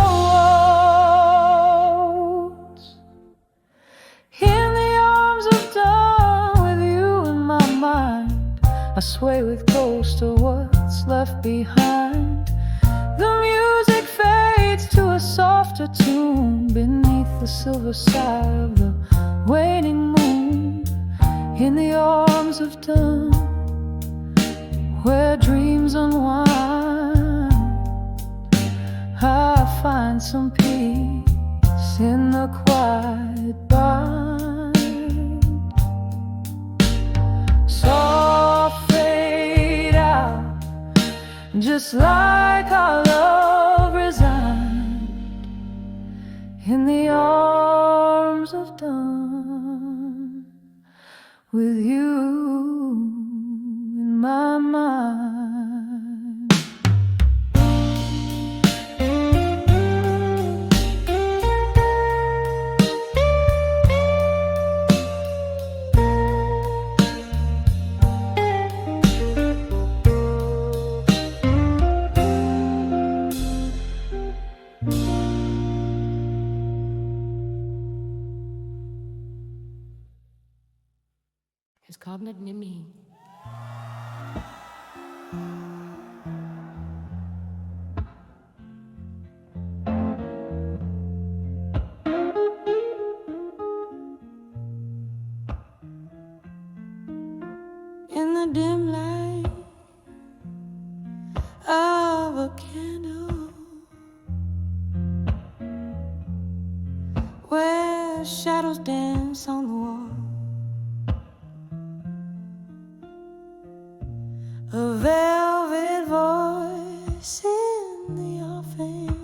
In the arms of dawn with you in my mind, I sway with ghosts of what's left behind. The music fades to a softer tune beneath the silver side of the waning moon. In the arms of dawn, where dreams unwind, I find some peace in the quiet bind. Soft fade out, just like our love resigned in the arms of dawn, with you in my mind. It's called me. In the dim light of a candle, where shadows dance on the wall, a velvet voice in the offing,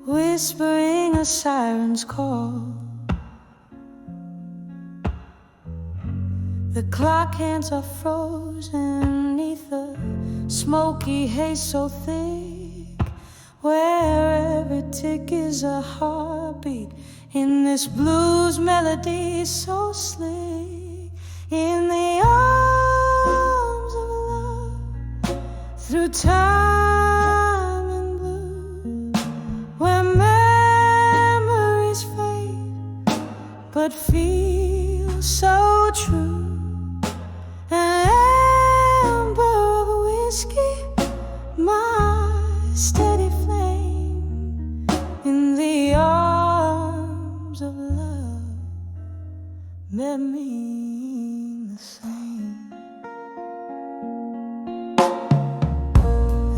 whispering a siren's call. The clock hands are frozen neath the smoky haze so thick, where every tick is a heartbeat in this blues melody so slick. In the arms of love, through time and blue, where memories fade but feel so true. An amber of whiskey, my steady flame, in the arms of love, met me the same.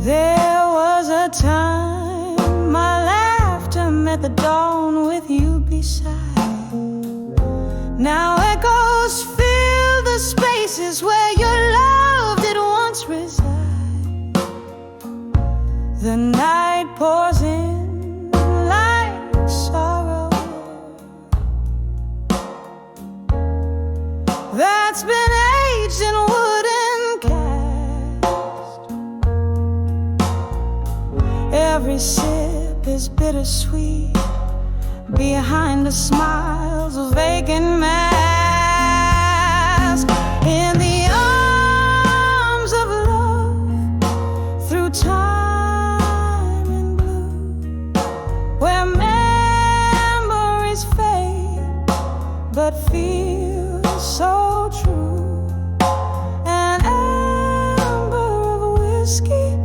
There was a time my laughter met the dawn with you beside. Now echoes fill the spaces where your love did once reside. The night pours in like sorrow that's been aged in wooden cast. Every sip is bittersweet behind the smiles of vacant mask. In the arms of love, through time and blue, where memories fade but feel so true. An amber of whiskey,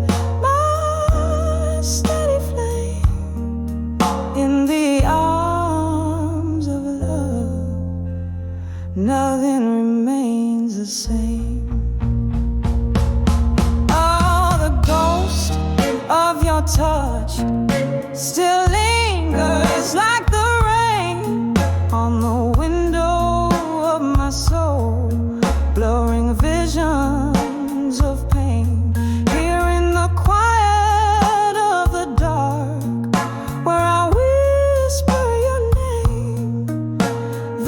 my steady flame. In the arms of love, nothing remains the same. Oh, the ghost of your touch still lingers like the rain on the window of my soul, blurring visions of pain. Here in the quiet of the dark, where I whisper your name,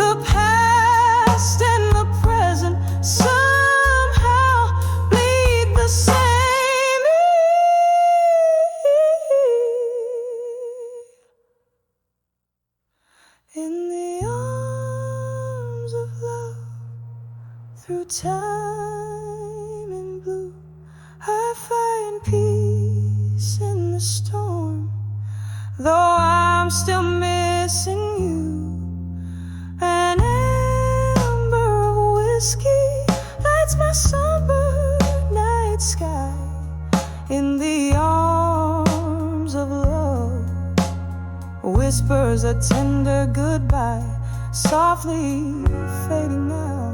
the past and the present somehow bleed the same. In the arms of love, through time and blue, I find peace in the storm, though I'm still missing you. An amber of whiskey lights my sunburned night sky. In the arms of love, whispers a tender goodbye, softly fading out,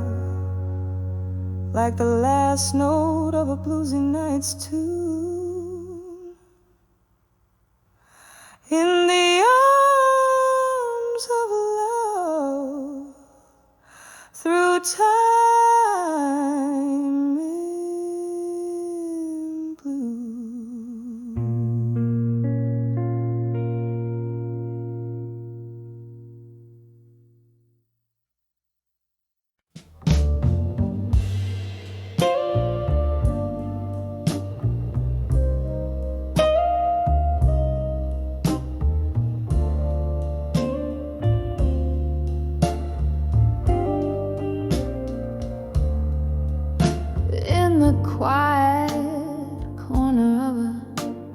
like the last note of a bluesy night's tune. In the arms of love, through time and blue. Quiet corner of a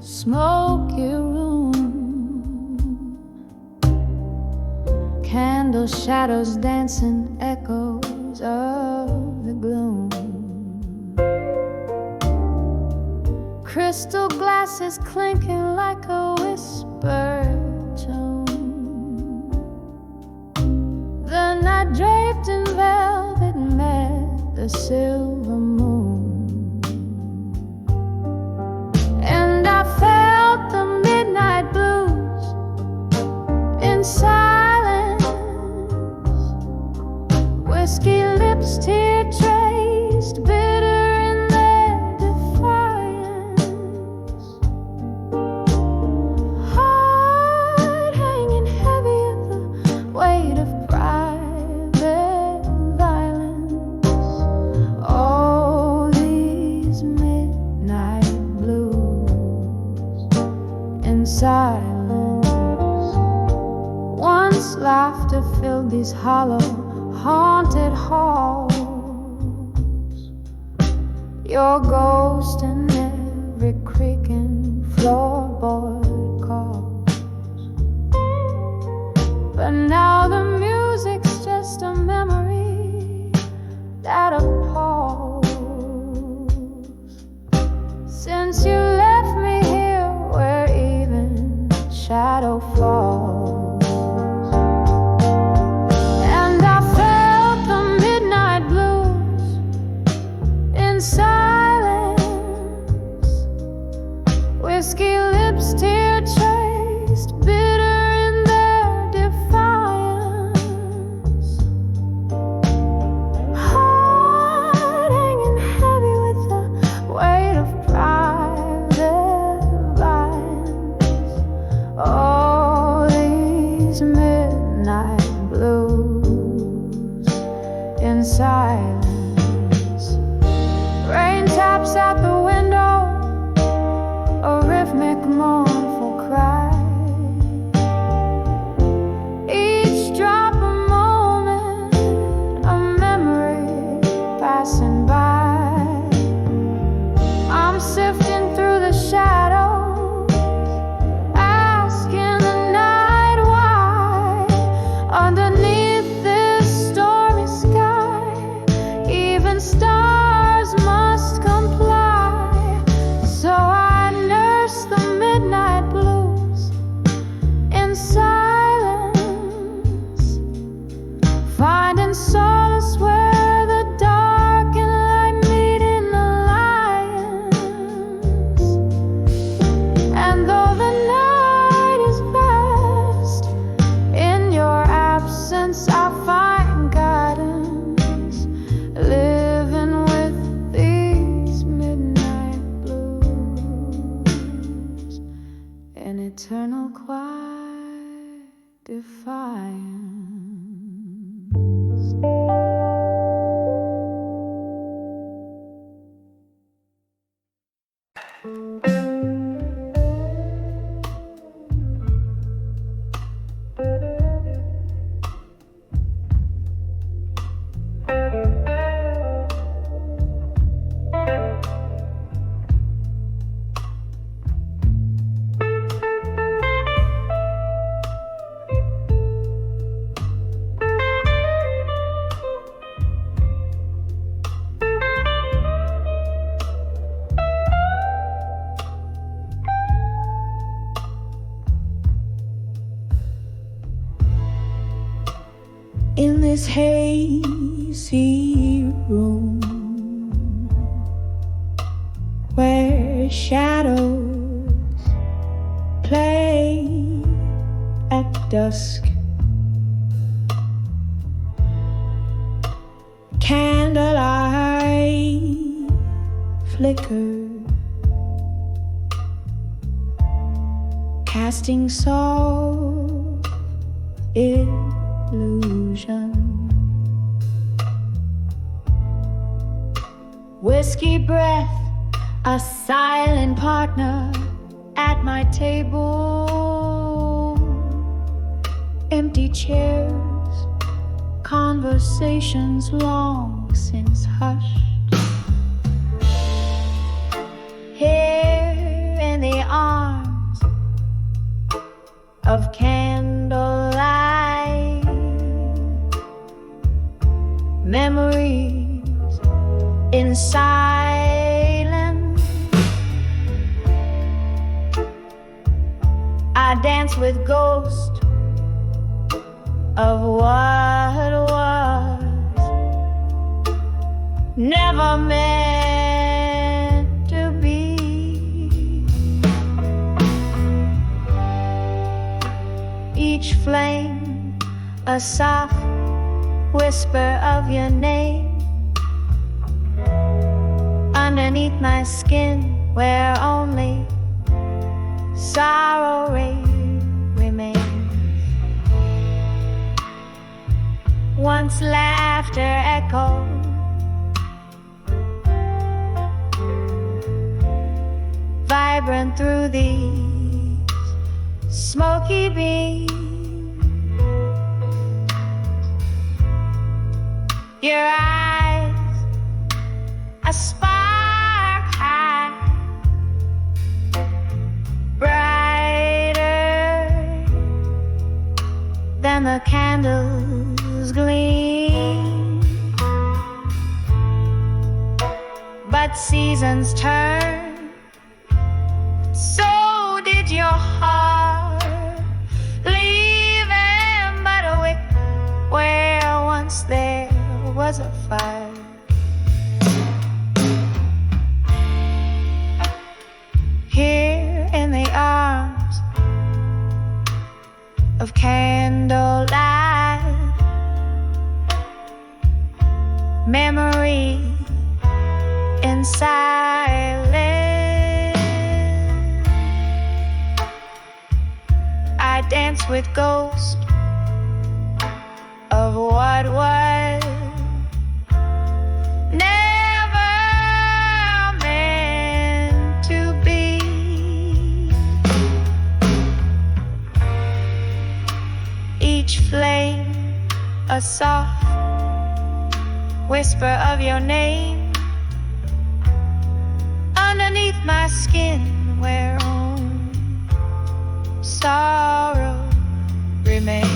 smoky room, candle shadows dancing echoes of the gloom, crystal glasses clinking like a whispered tone. The night draped in velvet met the silver moon. Silence, whiskey lips, tear traced, bitter in their defiance. Heart hanging heavy at the weight of private violence. All these midnight blues in silence. Once laughter filled these hollow, haunted halls. Your ghost in every creaking floorboard calls. But now the music's just a memory that appalls. Since you left me here where even shadow falls. Silence, whiskey lips, tear traced, bitter in their defiance. Heart hanging heavy with the weight of private violence. All these midnight blues in silence. Rain taps at the window, a rhythmic mournful cry. Each drop a moment, a memory passing by. I'm sifting through the shadows, asking the night why. Underneath this stormy sky, even stars must comply. So find solace where the dark and light meet in alliance. And though the night is vast, in your absence I find guidance, living with these midnight blues, an eternal quiet defiance. In this hazy room where shadows play at dusk, candlelight flicker, casting soft illusion. Whiskey breath, a silent partner at my table. Empty chairs, conversations long since hushed. Here in the arms of candlelight, memories in silence. I dance with ghosts of what was never meant to be. Each flame a soft whisper of your name. Underneath my skin, where only sorrow remains. Once laughter echoed, vibrant through these smoky beams. Your eyes, a spark high, brighter than the candles gleam. But seasons turn, so did your heart, leaving but a wick where once there was a fire. Here in the arms of candlelight, memory in silence. I dance with ghosts of what was never meant to be. Each flame a soft whisper of your name. Underneath my skin, where only sorrow remains.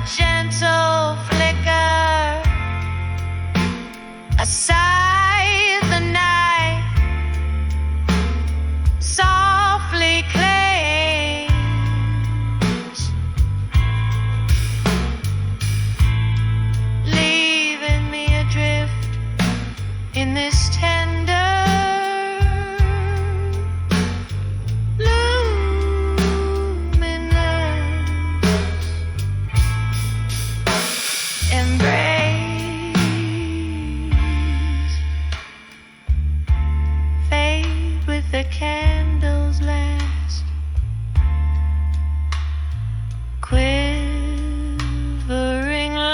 gentle flicker, a sigh the night softly claims, leaving me adrift in this tender the candles last, quivering light.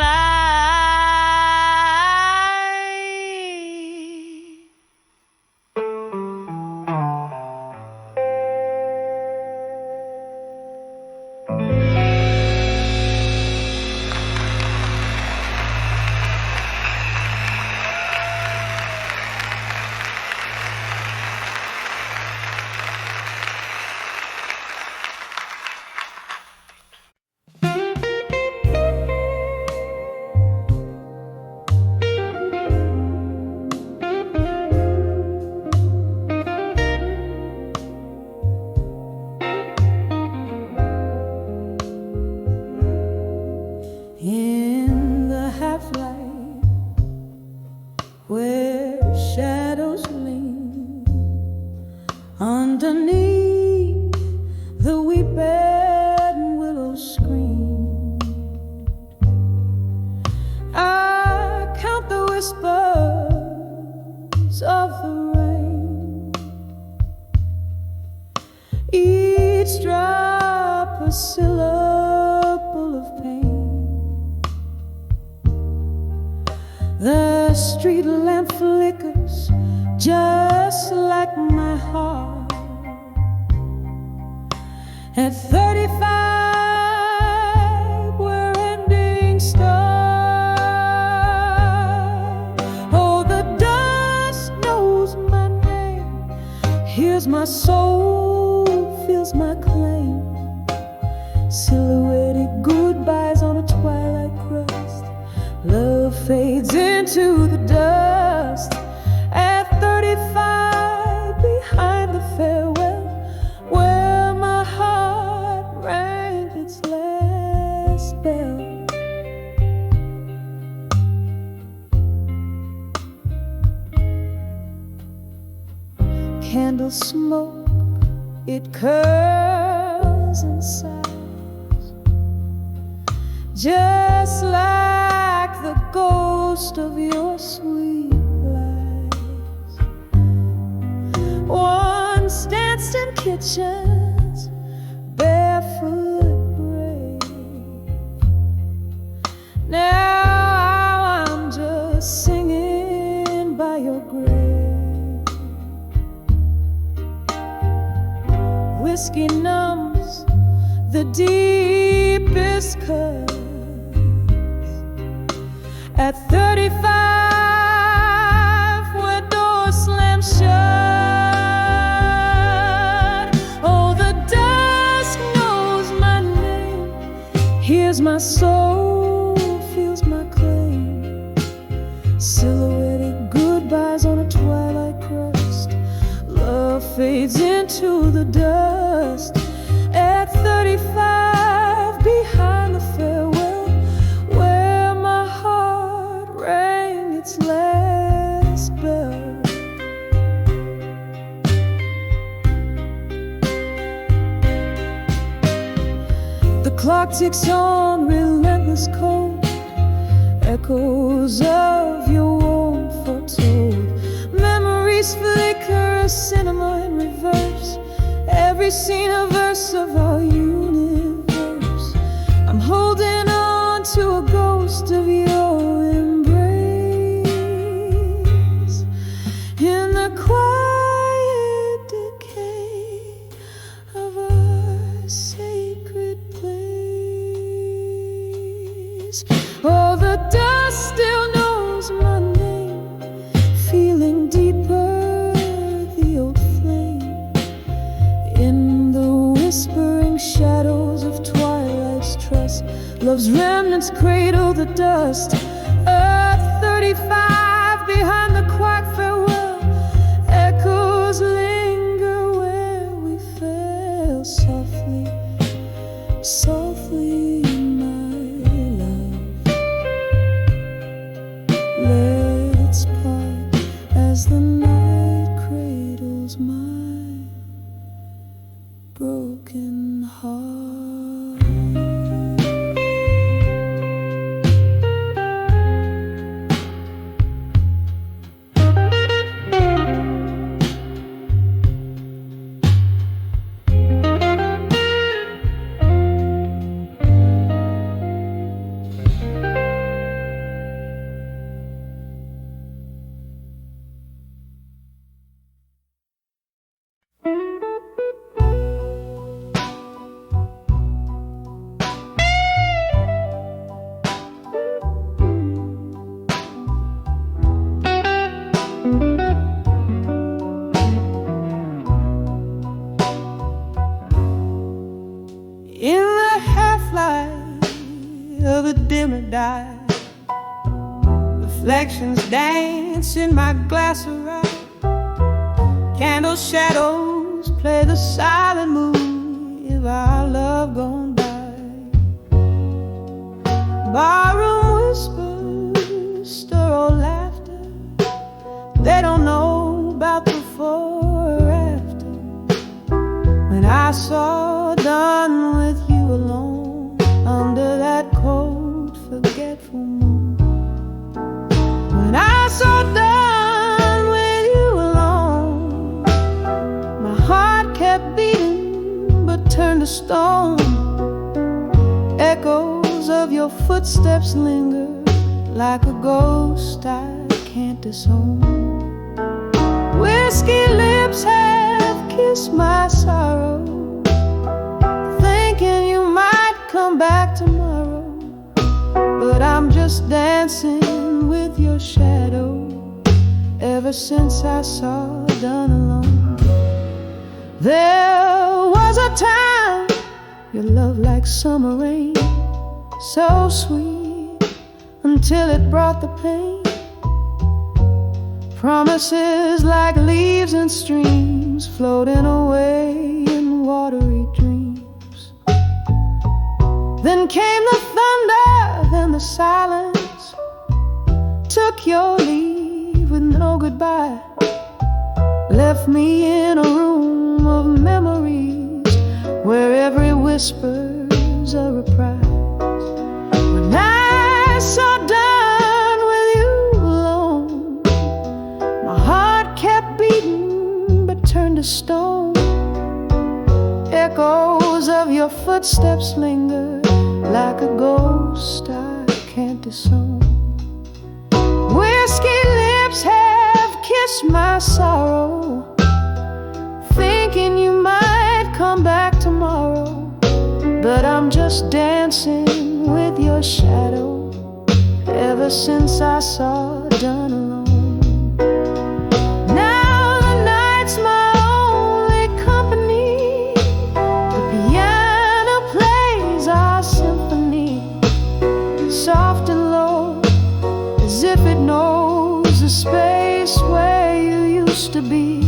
In the half-light where shadows lean underneath the weeping willow screen, I count the whispers of the rain, each drop a syllable of pain. The street lamp flickers just like my heart. At 35, we're ending start. Oh, the dust knows my name, hears my soul, feels my claim. Silhouetted goodbyes on a twilight crust. Love fades into the dust. At 35, behind the farewell, where my heart rang its last bell. Candle smoke, it curls and sighs, just like the ghost of your sweet lies. Once danced in kitchens, barefoot brave. Now I'm just singing by your grave. Whiskey numbs the deepest cut. At 35, where doors slam shut. Oh, the dusk knows my name, hears my soul, feels my claim. Silhouetted goodbyes on a twilight crust. Love fades into the dust. At 35, behind the farewell, where my heart rang its last bell. The clock ticks on, relentless cold, echoes of your warmth foretold. Memories flicker, a cinema in reverse. Every scene a verse of our universe. I'm holding on to a ghost of your embrace. In the quiet decay of our sacred place. Oh, the dust still knows my name, feeling deeper the old flame. In the whispering shadows of twilight's trust, Love's remnants cradle the dust. Earth 35 behind the quiet farewell. Echoes linger where we fell. Softly, softly, my love, let's part as the night cradles my broken heart. In the half-light of a dimmer dial, reflections dance in my glass of rye. Candle shadows play the silent mood of our love gone by. Barroom whispers stir old laughter. They don't know about before or after. When I saw done with you alone under that cold, forgetful moon. When I saw done with you alone, my heart kept beating but turned to stone. Echoes of your footsteps linger like a ghost I can't disown. Whiskey lips have kissed my sorrow, thinking you might come back tomorrow. But I'm just dancing with your shadow ever since I saw done alone. There was a time your love like summer rain, so sweet until it brought the pain. Promises like leaves and streams floating away in watery dreams. Then came the thunder, then the silence took your leave with no goodbye. Left me in a room of memories where every whisper's a reprise. When I saw done with you alone, my heart kept beating but turned to stone. Echoes of your footsteps linger like a ghost I can't disown. Whiskey lips have kissed my sorrow, thinking you might come back tomorrow. But I'm just dancing with your shadow ever since I saw done alone. Now the night's my only company. The piano plays our symphony, soft and low, as if it knows the space where you used to be.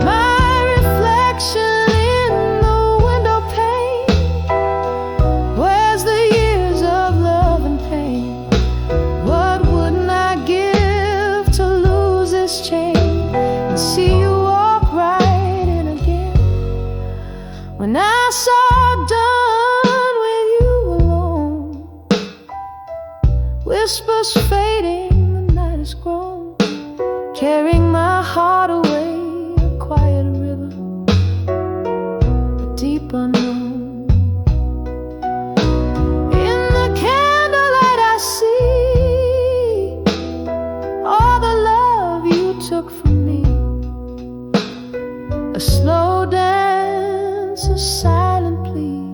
My reflection in the window pane, where's the years of love and pain? What wouldn't I give to lose this chain and see you walk right in again? When I saw done with you alone, whispers fading, the night is grown, carrying my heart away, a quiet river, a deep unknown. In the candlelight I see all the love you took from me, a slow dance, a silent plea,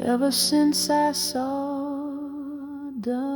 ever since I saw done.